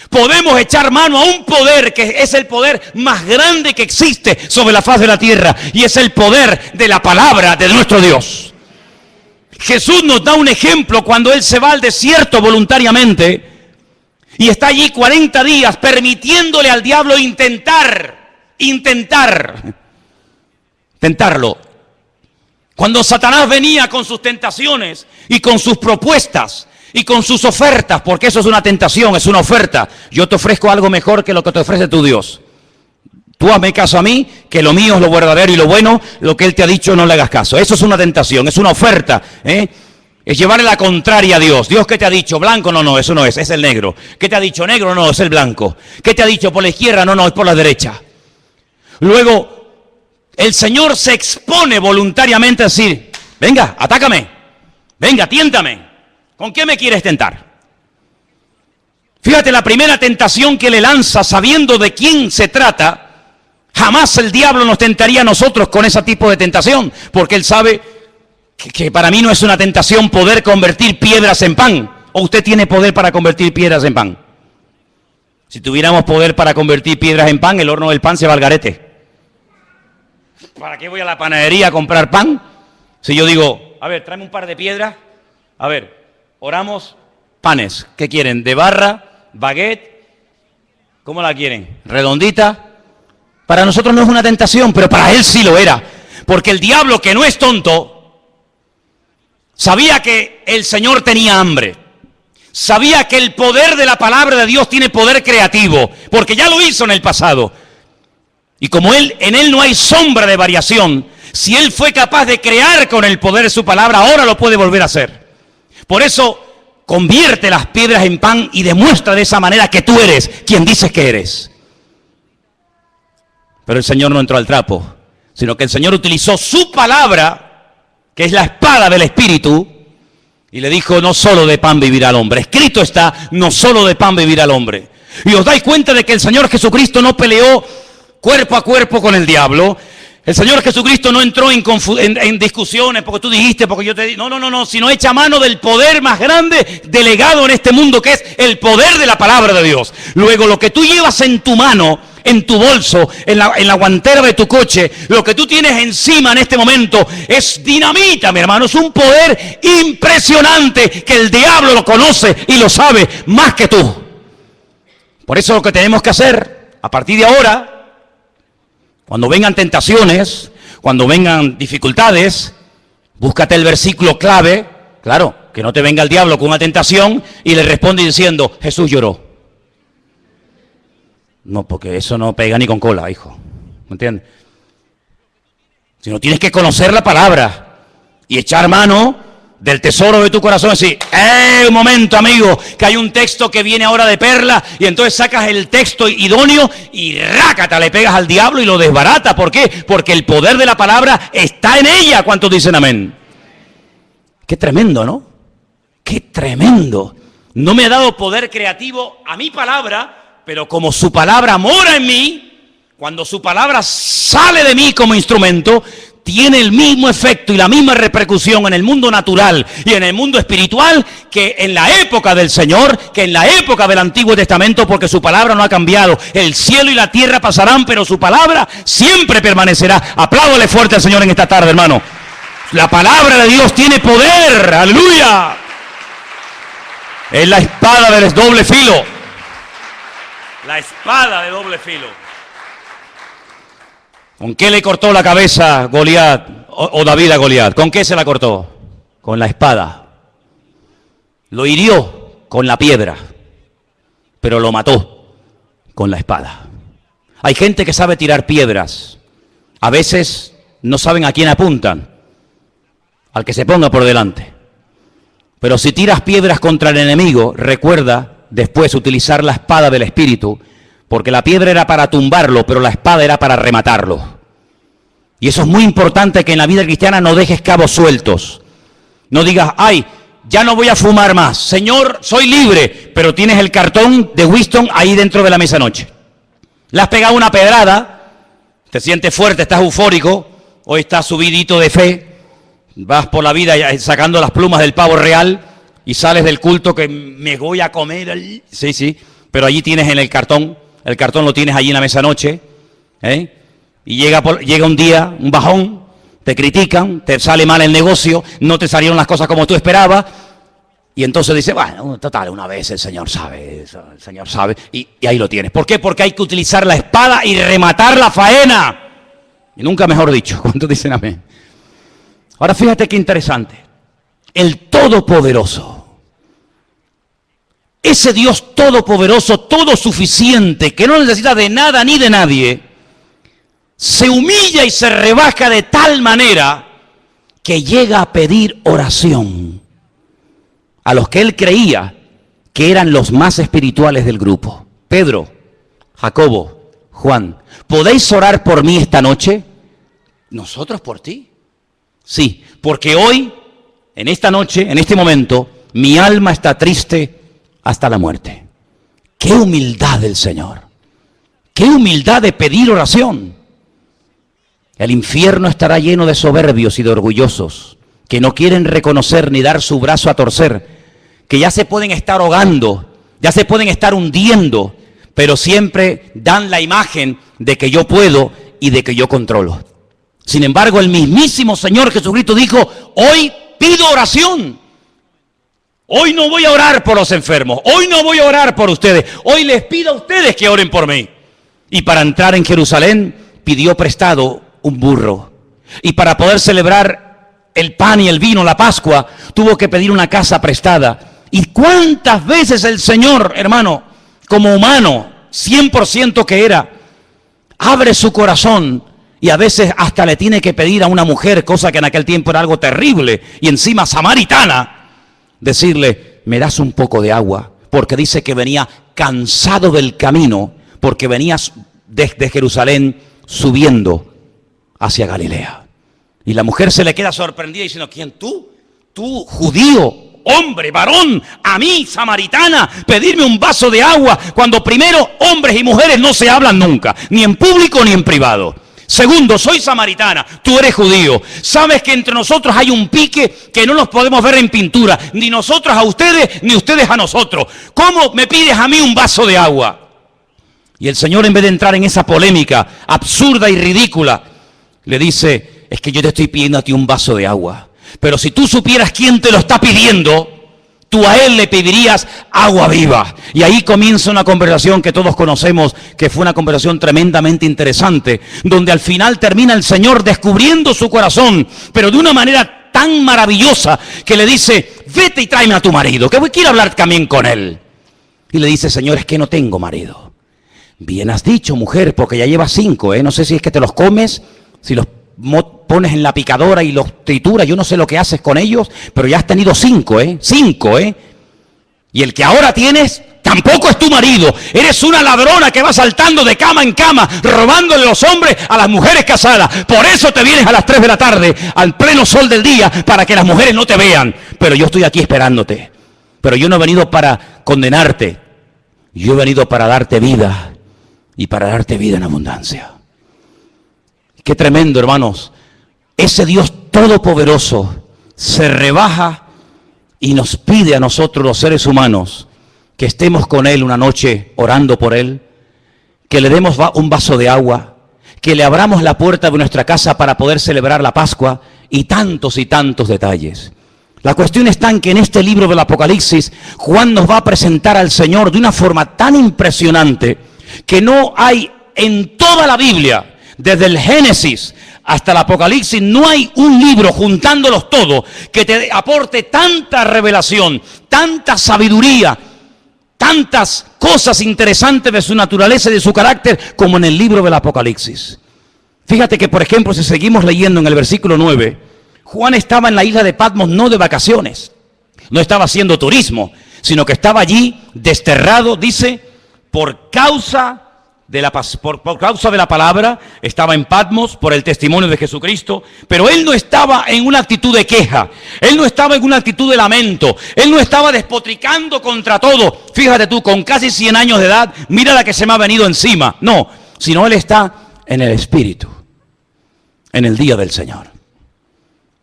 podemos echar mano a un poder que es el poder más grande que existe sobre la faz de la tierra, y es el poder de la palabra de nuestro Dios. Jesús nos da un ejemplo cuando Él se va al desierto voluntariamente y está allí 40 días permitiéndole al diablo tentarlo. Cuando Satanás venía con sus tentaciones y con sus propuestas y con sus ofertas, porque eso es una tentación, es una oferta. Yo te ofrezco algo mejor que lo que te ofrece tu Dios. Tú hazme caso a mí, que lo mío es lo verdadero y lo bueno, lo que Él te ha dicho no le hagas caso. Eso es una tentación, es una oferta, Es llevarle la contraria a Dios. Dios, ¿qué te ha dicho? Blanco, no, eso no es el negro. ¿Qué te ha dicho? Negro, no, es el blanco. ¿Qué te ha dicho? Por la izquierda, no, es por la derecha. Luego, el Señor se expone voluntariamente a decir, venga, atácame, venga, tiéntame. ¿Con qué me quieres tentar? Fíjate, la primera tentación que le lanza, sabiendo de quién se trata, jamás el diablo nos tentaría a nosotros con ese tipo de tentación, porque él sabe que para mí no es una tentación poder convertir piedras en pan. ¿O usted tiene poder para convertir piedras en pan? Si tuviéramos poder para convertir piedras en pan, el horno del pan se va al garete. ¿Para qué voy a la panadería a comprar pan? Si yo digo, a ver, tráeme un par de piedras, a ver, oramos panes. ¿Qué quieren? ¿De barra? ¿Baguette? ¿Cómo la quieren? ¿Redondita? Para nosotros no es una tentación, pero para él sí lo era. Porque el diablo, que no es tonto, sabía que el Señor tenía hambre. Sabía que el poder de la palabra de Dios tiene poder creativo, porque ya lo hizo en el pasado. Y como en él no hay sombra de variación, si él fue capaz de crear con el poder de su palabra, ahora lo puede volver a hacer. Por eso, convierte las piedras en pan y demuestra de esa manera que tú eres quien dices que eres. Pero el Señor no entró al trapo, sino que el Señor utilizó su palabra, que es la espada del Espíritu, y le dijo, no solo de pan vivirá el hombre. Escrito está, no solo de pan vivirá el hombre. Y os dais cuenta de que el Señor Jesucristo no peleó cuerpo a cuerpo con el diablo. El Señor Jesucristo no entró en discusiones porque tú dijiste, porque yo te dije. No, sino echa mano del poder más grande delegado en este mundo, que es el poder de la palabra de Dios. Luego, lo que tú llevas en tu mano, en tu bolso, en la guantera de tu coche, lo que tú tienes encima en este momento es dinamita, mi hermano. Es un poder impresionante que el diablo lo conoce y lo sabe más que tú. Por eso lo que tenemos que hacer a partir de ahora, cuando vengan tentaciones, cuando vengan dificultades, búscate el versículo clave, claro, que no te venga el diablo con una tentación y le responde diciendo, Jesús lloró. No, porque eso no pega ni con cola, hijo. ¿Me entiendes? Sino tienes que conocer la palabra y echar mano del tesoro de tu corazón. Decir, un momento, amigo, que hay un texto que viene ahora de perla, y entonces sacas el texto idóneo y rácata, le pegas al diablo y lo desbarata. ¿Por qué? Porque el poder de la palabra está en ella. ¿Cuántos dicen amén? Qué tremendo, ¿no? Qué tremendo. No me ha dado poder creativo a mi palabra, pero como su palabra mora en mí, cuando su palabra sale de mí como instrumento, tiene el mismo efecto y la misma repercusión en el mundo natural y en el mundo espiritual que en la época del Señor, que en la época del Antiguo Testamento, porque su palabra no ha cambiado. El cielo y la tierra pasarán, pero su palabra siempre permanecerá. Apláudale fuerte al Señor en esta tarde, hermano. La palabra de Dios tiene poder, aleluya. Es la espada de doble filo. La espada de doble filo. ¿Con qué le cortó la cabeza Goliat o David a Goliat? ¿Con qué se la cortó? Con la espada. Lo hirió con la piedra, pero lo mató. con la espada. Hay gente que sabe tirar piedras. A veces no saben a quién apuntan, al que se ponga por delante. Pero si tiras piedras contra el enemigo, recuerda después utilizar la espada del Espíritu, porque la piedra era para tumbarlo, pero la espada era para rematarlo. Y eso es muy importante, que en la vida cristiana no dejes cabos sueltos. No digas, ay, ya no voy a fumar más. Señor, soy libre, pero tienes el cartón de Winston ahí dentro de la mesa noche. Le has pegado una pedrada, te sientes fuerte, estás eufórico, hoy estás subidito de fe, vas por la vida sacando las plumas del pavo real y sales del culto que me voy a comer. Sí, sí, pero allí tienes en el cartón lo tienes allí en la mesa noche, y llega un día, un bajón, te critican, te sale mal el negocio, no te salieron las cosas como tú esperabas, y entonces dices, bueno, total, una vez el Señor sabe, y ahí lo tienes. ¿Por qué? Porque hay que utilizar la espada y rematar la faena. Y nunca mejor dicho. ¿Cuántos dicen amén? Ahora fíjate qué interesante. El Todopoderoso, ese Dios todopoderoso, todo suficiente, que no necesita de nada ni de nadie, se humilla y se rebaja de tal manera que llega a pedir oración a los que él creía que eran los más espirituales del grupo. Pedro, Jacobo, Juan, ¿podéis orar por mí esta noche? ¿Nosotros por ti? Sí, porque hoy, en esta noche, en este momento, mi alma está triste hasta la muerte. ¡Qué humildad del Señor! ¡Qué humildad de pedir oración! El infierno estará lleno de soberbios y de orgullosos que no quieren reconocer ni dar su brazo a torcer, que ya se pueden estar ahogando, ya se pueden estar hundiendo, pero siempre dan la imagen de que yo puedo y de que yo controlo. Sin embargo, el mismísimo Señor Jesucristo dijo, hoy pido oración. Hoy no voy a orar por los enfermos, hoy no voy a orar por ustedes, hoy les pido a ustedes que oren por mí. Y para entrar en Jerusalén pidió prestado un burro. Y para poder celebrar el pan y el vino, la Pascua, tuvo que pedir una casa prestada. ¿Y cuántas veces el Señor, hermano, como humano, 100% que era, abre su corazón y a veces hasta le tiene que pedir a una mujer, cosa que en aquel tiempo era algo terrible, y encima samaritana, decirle, me das un poco de agua, porque dice que venía cansado del camino, porque venía desde Jerusalén subiendo hacia Galilea. Y la mujer se le queda sorprendida diciendo, ¿quién tú? Tú, judío, hombre, varón, a mí, samaritana, pedirme un vaso de agua, cuando primero hombres y mujeres no se hablan nunca, ni en público ni en privado. Segundo, soy samaritana, tú eres judío. Sabes que entre nosotros hay un pique que no nos podemos ver en pintura, ni nosotros a ustedes, ni ustedes a nosotros. ¿Cómo me pides a mí un vaso de agua? Y el Señor, en vez de entrar en esa polémica absurda y ridícula, le dice, es que yo te estoy pidiendo a ti un vaso de agua. Pero si tú supieras quién te lo está pidiendo, tú a él le pedirías agua viva. Y ahí comienza una conversación que todos conocemos, que fue una conversación tremendamente interesante, donde al final termina el Señor descubriendo su corazón, pero de una manera tan maravillosa que le dice, vete y tráeme a tu marido, que quiero hablar también con él. Y le dice, Señor, es que no tengo marido. Bien has dicho, mujer, porque ya llevas 5, no sé si es que te los comes, si los pones en la picadora y los trituras, yo no sé lo que haces con ellos, pero ya has tenido 5, 5, y el que ahora tienes tampoco es tu marido, eres una ladrona que va saltando de cama en cama, robándole los hombres a las mujeres casadas, por eso te vienes a las 3 de la tarde, al pleno sol del día, para que las mujeres no te vean, pero yo estoy aquí esperándote, pero yo no he venido para condenarte, yo he venido para darte vida, y para darte vida en abundancia. Qué tremendo, hermanos. Ese Dios todopoderoso se rebaja y nos pide a nosotros, los seres humanos, que estemos con Él una noche orando por Él, que le demos un vaso de agua, que le abramos la puerta de nuestra casa para poder celebrar la Pascua y tantos detalles. La cuestión está en que en este libro del Apocalipsis, Juan nos va a presentar al Señor de una forma tan impresionante que no hay en toda la Biblia, desde el Génesis hasta el Apocalipsis, no hay un libro juntándolos todos que te aporte tanta revelación, tanta sabiduría, tantas cosas interesantes de su naturaleza y de su carácter como en el libro del Apocalipsis. Fíjate que, por ejemplo, si seguimos leyendo en el versículo 9, Juan estaba en la isla de Patmos no de vacaciones, no estaba haciendo turismo, sino que estaba allí desterrado, dice, por causa de la palabra. Estaba en Patmos por el testimonio de Jesucristo, pero él no estaba en una actitud de queja, él no estaba en una actitud de lamento, él no estaba despotricando contra todo. Fíjate tú, con casi 100 años de edad, mira la que se me ha venido encima. No, sino él está en el Espíritu, en el día del Señor.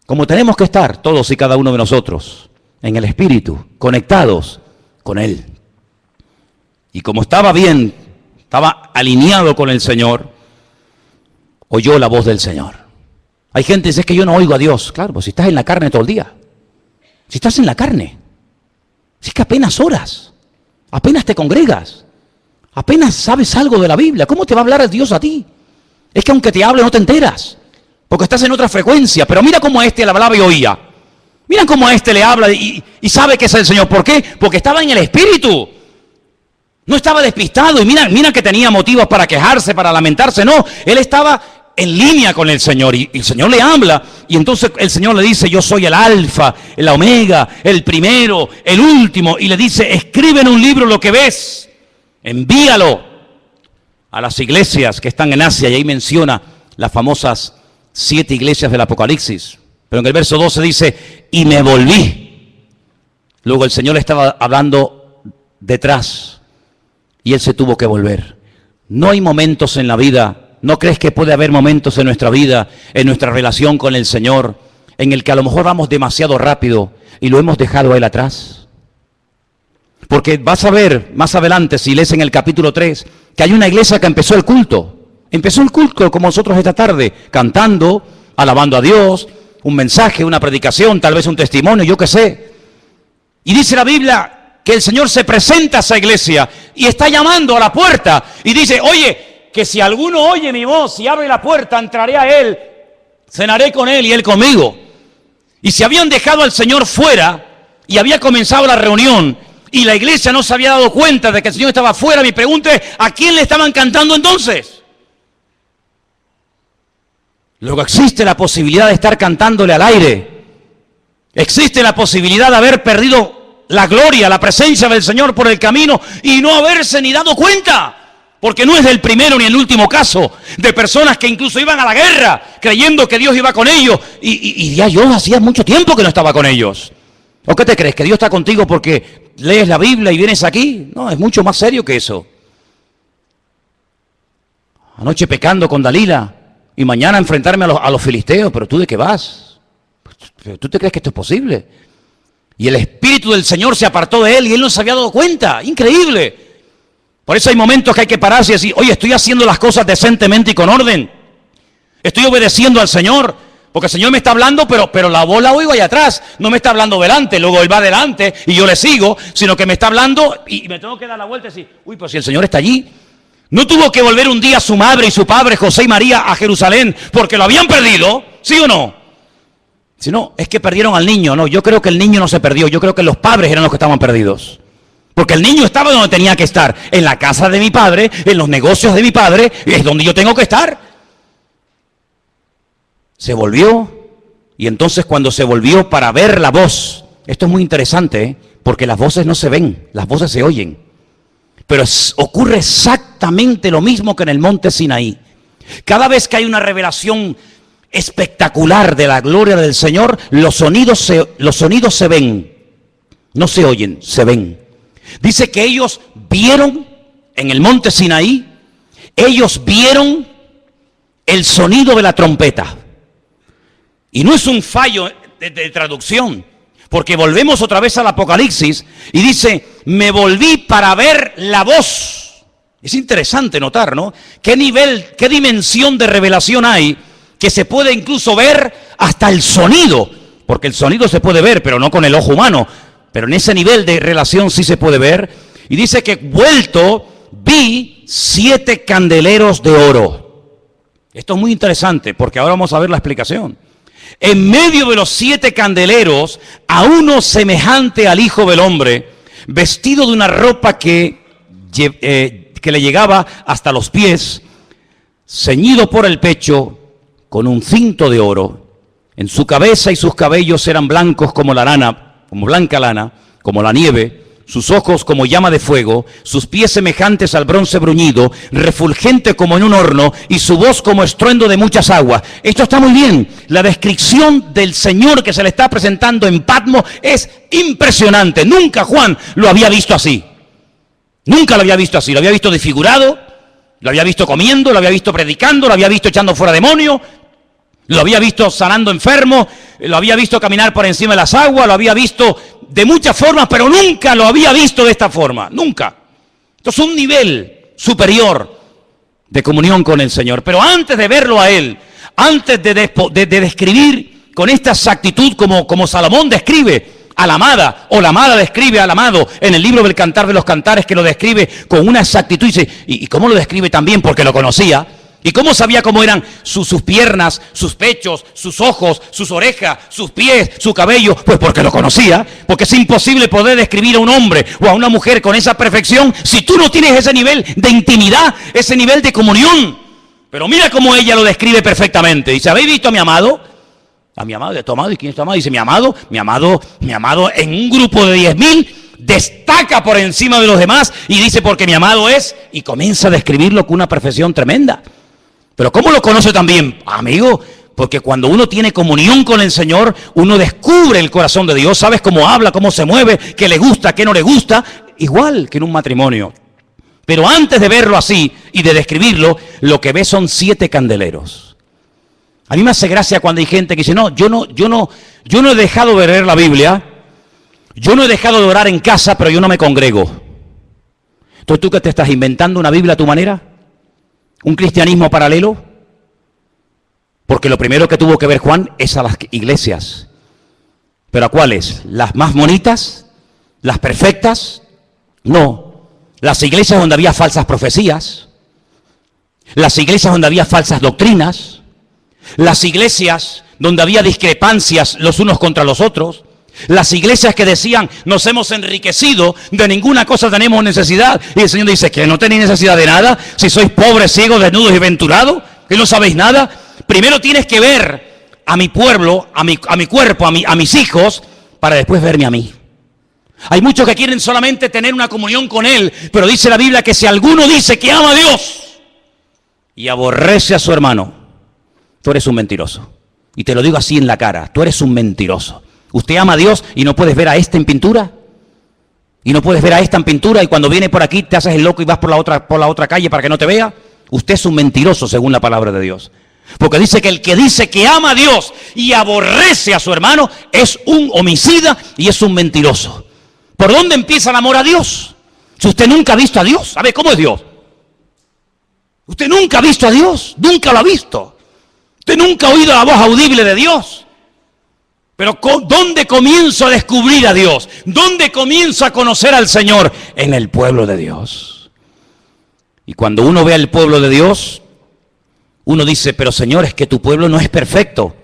Como tenemos que estar todos y cada uno de nosotros, en el Espíritu, conectados con Él. Y como estaba bien, estaba alineado con el Señor, oyó la voz del Señor. Hay gente que dice, es que yo no oigo a Dios. Claro, pues si estás en la carne todo el día. Si estás en la carne. Si es que apenas oras, apenas te congregas, apenas sabes algo de la Biblia. ¿Cómo te va a hablar Dios a ti? Es que aunque te hable no te enteras, porque estás en otra frecuencia. Pero mira cómo este le hablaba y oía. Mira cómo este le habla y sabe que es el Señor. ¿Por qué? Porque estaba en el Espíritu. No estaba despistado y mira que tenía motivos para quejarse, para lamentarse. No, él estaba en línea con el Señor y el Señor le habla. Y entonces el Señor le dice, yo soy el alfa, el omega, el primero, el último. Y le dice, escribe en un libro lo que ves, envíalo a las iglesias que están en Asia. Y ahí menciona las famosas 7 iglesias del Apocalipsis. Pero en el verso 12 dice, y me volví. Luego el Señor le estaba hablando detrás. Y él se tuvo que volver. No hay momentos en la vida, ¿no crees que puede haber momentos en nuestra vida, en nuestra relación con el Señor, en el que a lo mejor vamos demasiado rápido y lo hemos dejado a Él atrás? Porque vas a ver más adelante, si lees en el capítulo 3, que hay una iglesia que empezó el culto. Empezó el culto como nosotros esta tarde, cantando, alabando a Dios, un mensaje, una predicación, tal vez un testimonio, yo qué sé. Y dice la Biblia que el Señor se presenta a esa iglesia y está llamando a la puerta y dice, oye, que si alguno oye mi voz y abre la puerta, entraré a él, cenaré con él y él conmigo. Y si habían dejado al Señor fuera y había comenzado la reunión y la iglesia no se había dado cuenta de que el Señor estaba fuera, mi pregunta es, ¿a quién le estaban cantando entonces? Luego existe la posibilidad de estar cantándole al aire. Existe la posibilidad de haber perdido la gloria, la presencia del Señor por el camino y no haberse ni dado cuenta. Porque no es el primero ni el último caso de personas que incluso iban a la guerra creyendo que Dios iba con ellos y ya yo hacía mucho tiempo que no estaba con ellos. ¿O qué te crees? ¿Que Dios está contigo porque lees la Biblia y vienes aquí? No, es mucho más serio que eso. Anoche pecando con Dalila y mañana enfrentarme a los filisteos. ¿Pero tú de qué vas? ¿Tú te crees que esto es posible? Y el Espíritu del Señor se apartó de él y él no se había dado cuenta. Increíble. Por eso hay momentos que hay que pararse y decir, oye, estoy haciendo las cosas decentemente y con orden. Estoy obedeciendo al Señor. Porque el Señor me está hablando, pero la voz la oigo allá atrás. No me está hablando delante, luego Él va adelante y yo le sigo. Sino que me está hablando y me tengo que dar la vuelta y decir, uy, pues si el Señor está allí. No tuvo que volver un día su madre y su padre, José y María, a Jerusalén porque lo habían perdido. ¿Sí o no? Si no, es que perdieron al niño. No, yo creo que el niño no se perdió. Yo creo que los padres eran los que estaban perdidos. Porque el niño estaba donde tenía que estar. En la casa de mi padre, en los negocios de mi padre, es donde yo tengo que estar. Se volvió. Y entonces cuando se volvió para ver la voz. Esto es muy interesante, porque las voces no se ven, las voces se oyen. Pero ocurre exactamente lo mismo que en el monte Sinaí. Cada vez que hay una revelación espectacular de la gloria del Señor, los sonidos se ven, no se oyen, se ven. Dice que ellos vieron en el monte Sinaí, ellos vieron el sonido de la trompeta. Y no es un fallo de traducción, porque volvemos otra vez al Apocalipsis y dice, me volví para ver la voz. Es interesante notar, ¿no? ¿Qué nivel, qué dimensión de revelación hay? Que se puede incluso ver hasta el sonido, porque el sonido se puede ver, pero no con el ojo humano, pero en ese nivel de relación sí se puede ver. Y dice que vuelto vi 7 candeleros de oro. Esto es muy interesante, porque ahora vamos a ver la explicación. En medio de los 7 candeleros, a uno semejante al Hijo del Hombre, vestido de una ropa que le llegaba hasta los pies, ceñido por el pecho con un cinto de oro. En su cabeza y sus cabellos eran blancos como la lana, como blanca lana, como la nieve, sus ojos como llama de fuego, sus pies semejantes al bronce bruñido, refulgente como en un horno, y su voz como estruendo de muchas aguas. Esto está muy bien. La descripción del Señor que se le está presentando en Patmos es impresionante. Nunca Juan lo había visto así. Nunca lo había visto así. Lo había visto desfigurado, lo había visto comiendo, lo había visto predicando, lo había visto echando fuera demonios, lo había visto sanando enfermos, lo había visto caminar por encima de las aguas, lo había visto de muchas formas, pero nunca lo había visto de esta forma, nunca. Entonces, un nivel superior de comunión con el Señor. Pero antes de verlo a Él, antes de describir con esta exactitud como Salomón describe a la amada, o la amada describe al amado en el libro del Cantar de los Cantares, que lo describe con una exactitud, y cómo lo describe también porque lo conocía. ¿Y cómo sabía cómo eran sus piernas, sus pechos, sus ojos, sus orejas, sus pies, su cabello? Pues porque lo conocía, porque es imposible poder describir a un hombre o a una mujer con esa perfección si tú no tienes ese nivel de intimidad, ese nivel de comunión. Pero mira cómo ella lo describe perfectamente. Dice, ¿habéis visto a mi amado? A mi amado, ¿de tu amado? ¿Y quién es tu amado? Dice, mi amado en un grupo de 10.000 destaca por encima de los demás y dice, porque mi amado es, y comienza a describirlo con una perfección tremenda. Pero ¿cómo lo conoce también? Amigo, porque cuando uno tiene comunión con el Señor, uno descubre el corazón de Dios, sabes cómo habla, cómo se mueve, qué le gusta, qué no le gusta, igual que en un matrimonio. Pero antes de verlo así y de describirlo, lo que ve son 7 candeleros. A mí me hace gracia cuando hay gente que dice, no, yo no he dejado de leer la Biblia, yo no he dejado de orar en casa, pero yo no me congrego. Entonces, ¿tú qué te estás inventando una Biblia a tu manera? ¿Un cristianismo paralelo? Porque lo primero que tuvo que ver Juan es a las iglesias. ¿Pero a cuáles? ¿Las más bonitas? ¿Las perfectas? No. Las iglesias donde había falsas profecías. Las iglesias donde había falsas doctrinas. Las iglesias donde había discrepancias los unos contra los otros. Las iglesias que decían, nos hemos enriquecido, de ninguna cosa tenemos necesidad. Y el Señor dice, ¿que no tenéis necesidad de nada? Si sois pobres, ciegos, desnudos y venturados, que no sabéis nada. Primero tienes que ver a mi pueblo, a mi cuerpo, a mis hijos, para después verme a mí. Hay muchos que quieren solamente tener una comunión con Él, pero dice la Biblia que si alguno dice que ama a Dios y aborrece a su hermano, tú eres un mentiroso. Y te lo digo así en la cara, tú eres un mentiroso. ¿Usted ama a Dios y no puedes ver a este en pintura? ¿Y no puedes ver a esta en pintura y cuando viene por aquí te haces el loco y vas por la otra calle para que no te vea? Usted es un mentiroso según la palabra de Dios. Porque dice que el que dice que ama a Dios y aborrece a su hermano es un homicida y es un mentiroso. ¿Por dónde empieza el amor a Dios? Si usted nunca ha visto a Dios, ¿sabe cómo es Dios? Usted nunca ha visto a Dios, nunca lo ha visto. Usted nunca ha oído la voz audible de Dios. Pero ¿dónde comienzo a descubrir a Dios? ¿Dónde comienzo a conocer al Señor? En el pueblo de Dios. Y cuando uno ve al pueblo de Dios, uno dice, pero Señor, es que tu pueblo no es perfecto.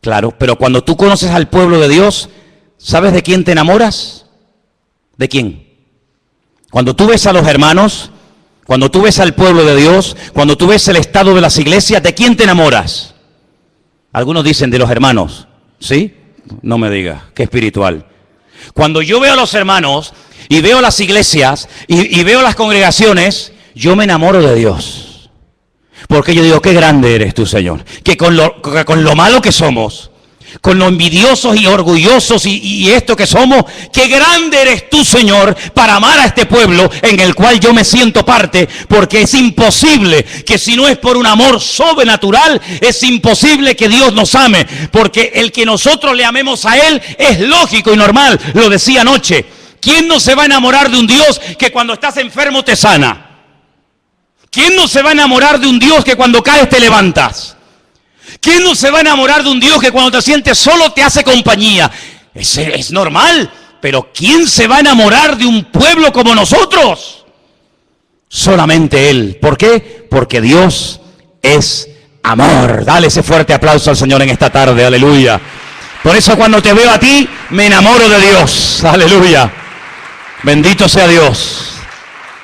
Claro, pero cuando tú conoces al pueblo de Dios, ¿sabes de quién te enamoras? ¿De quién? Cuando tú ves a los hermanos, cuando tú ves al pueblo de Dios, cuando tú ves el estado de las iglesias, ¿de quién te enamoras? Algunos dicen de los hermanos, ¿sí? No me digas, qué espiritual. Cuando yo veo a los hermanos y veo las iglesias y veo las congregaciones, yo me enamoro de Dios. Porque yo digo, qué grande eres tú, Señor. Que con lo malo que somos, con lo envidiosos y orgullosos y esto que somos, qué grande eres tú, Señor, para amar a este pueblo en el cual yo me siento parte, porque es imposible que si no es por un amor sobrenatural, es imposible que Dios nos ame, porque el que nosotros le amemos a Él es lógico y normal, lo decía anoche. ¿Quién no se va a enamorar de un Dios que cuando estás enfermo te sana? ¿Quién no se va a enamorar de un Dios que cuando caes te levantas? ¿Quién no se va a enamorar de un Dios que cuando te sientes solo te hace compañía? Es normal, pero ¿quién se va a enamorar de un pueblo como nosotros? Solamente Él. ¿Por qué? Porque Dios es amor. Dale ese fuerte aplauso al Señor en esta tarde, aleluya. Por eso cuando te veo a ti, me enamoro de Dios, aleluya. Bendito sea Dios.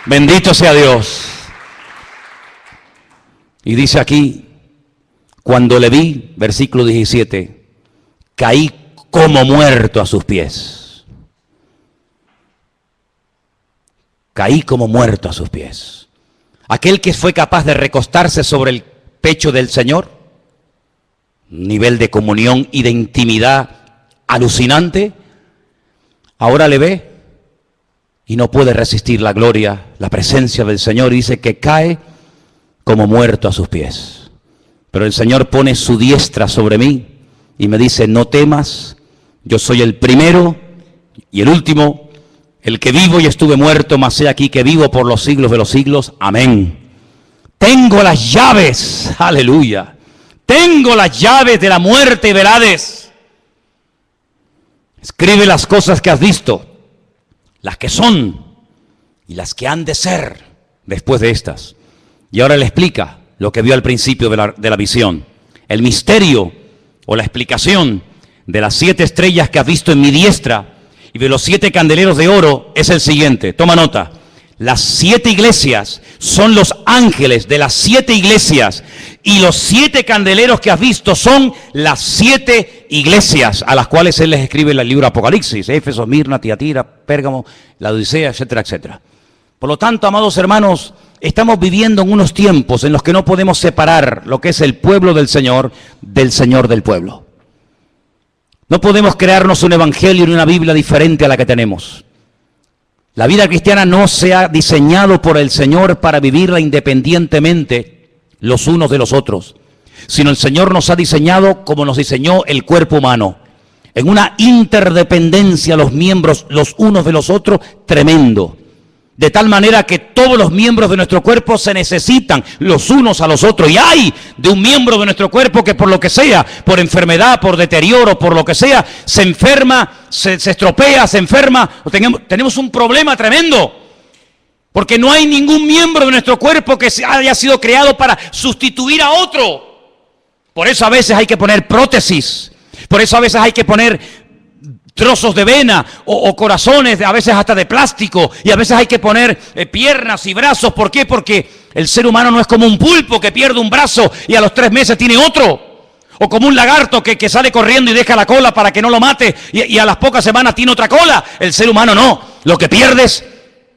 Bendito sea Dios. Y dice aquí, cuando le vi, versículo 17, caí como muerto a sus pies. Caí como muerto a sus pies. Aquel que fue capaz de recostarse sobre el pecho del Señor, nivel de comunión y de intimidad alucinante, ahora le ve y no puede resistir la gloria, la presencia del Señor, y dice que cae como muerto a sus pies. Pero el Señor pone su diestra sobre mí y me dice, no temas, yo soy el primero y el último, el que vivo y estuve muerto, mas he aquí que vivo por los siglos de los siglos. Amén. Tengo las llaves, aleluya. Tengo las llaves de la muerte y del Hades. Escribe las cosas que has visto, las que son y las que han de ser después de estas. Y ahora le explica lo que vio al principio de la visión. El misterio o la explicación de las 7 estrellas que has visto en mi diestra y de los 7 candeleros de oro es el siguiente. Toma nota. Las 7 iglesias son los ángeles de las 7 iglesias y los 7 candeleros que has visto son las 7 iglesias a las cuales él les escribe en el libro Apocalipsis, Éfeso, Mirna, Tiatira, Pérgamo, la Odisea, etcétera, etcétera. Por lo tanto, amados hermanos, estamos viviendo en unos tiempos en los que no podemos separar lo que es el pueblo del Señor del pueblo. No podemos crearnos un evangelio ni una Biblia diferente a la que tenemos. La vida cristiana no se ha diseñado por el Señor para vivirla independientemente los unos de los otros, sino el Señor nos ha diseñado como nos diseñó el cuerpo humano, en una interdependencia los miembros los unos de los otros tremendo, de tal manera que todos los miembros de nuestro cuerpo se necesitan los unos a los otros. Y hay de un miembro de nuestro cuerpo que por lo que sea, por enfermedad, por deterioro, por lo que sea, se enferma, se estropea, se enferma, o tenemos un problema tremendo. Porque no hay ningún miembro de nuestro cuerpo que haya sido creado para sustituir a otro. Por eso a veces hay que poner prótesis, por eso a veces hay que poner trozos de vena o corazones, a veces hasta de plástico, y a veces hay que poner piernas y brazos. ¿Por qué? Porque el ser humano no es como un pulpo que pierde un brazo y a los 3 meses tiene otro, o como un lagarto que sale corriendo y deja la cola para que no lo mate y a las pocas semanas tiene otra cola. El ser humano no, lo que pierdes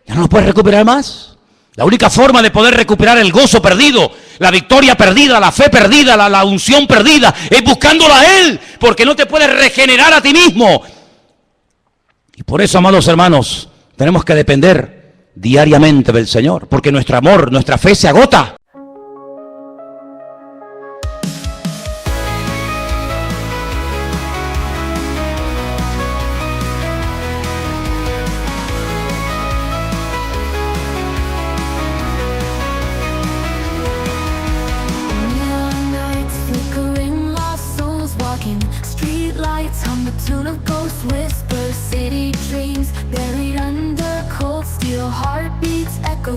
ya no lo puedes recuperar más. La única forma de poder recuperar el gozo perdido, la victoria perdida, la fe perdida, la unción perdida, es buscándola a Él, porque no te puedes regenerar a ti mismo. Y por eso, amados hermanos, tenemos que depender diariamente del Señor, porque nuestro amor, nuestra fe se agota.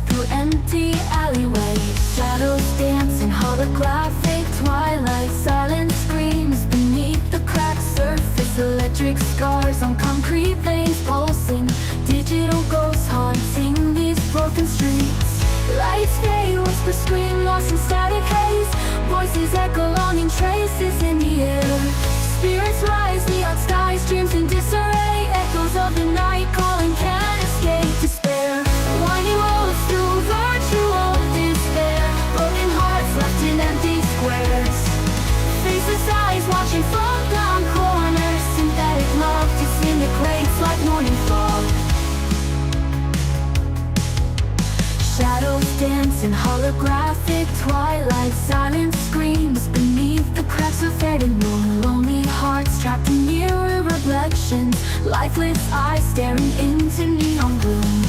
Through empty alleyways, shadows dance in holographic twilight, silent screams beneath the cracked surface, electric scars on concrete veins pulsing, digital ghosts haunting these broken streets. Lights fade, whispers scream, lost in static haze, voices echo longing traces in the air. Spirits rise, neon skies, dreams in disarray, echoes of the night calling, can't escape despair. Winding roads through virtual despair, broken hearts left in empty squares. Faceless eyes watching from down corners, synthetic love disintegrates like morning fog. Shadows dance in holographic twilight, silent screams beneath the cracks of faded moon. Lonely hearts trapped in mirror reflections, lifeless eyes staring into neon gloom.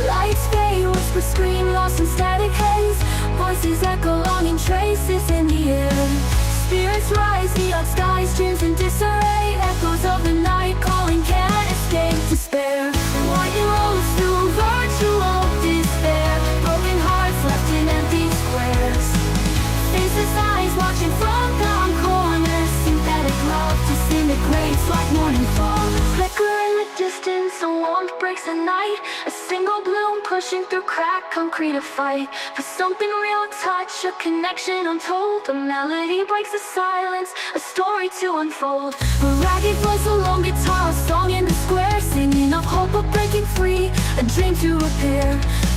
Lights fade, whispers scream, lost in static haze, voices echo longing traces in the air. Spirits rise, neon skies, dreams in disarray, echoes of the night calling, can't escape despair. Winding roads through virtual despair, broken hearts left in empty squares. Faceless eyes watching from down corners, synthetic love disintegrates like morning fall. Flicker in the distance, a storm breaks at night. A single bloom pushing through cracked concrete, a fight for something real, a touch, a connection untold. A melody breaks the silence, a story to unfold. A ragged voice, a lone guitar, a song in the square, singing of hope of breaking free, a dream to repair.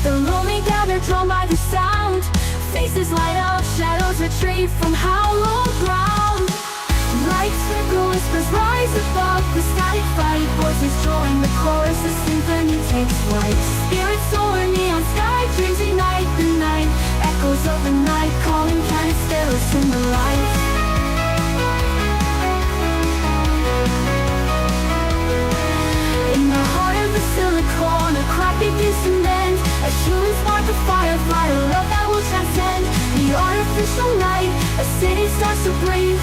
The lonely gather, drawn by the sound. Faces light up, shadows retreat from hallowed ground. Lights flicker, whispers rise above the static fight. Voices join the chorus, the symphony takes flight. Spirits soar, neon sky, dreams ignite the night. Echoes of the night calling, can't stare us in the light. In the heart of the silicon, a crack begins to mend. A human spark, a firefly, a love that will transcend the artificial night. A city starts to breathe,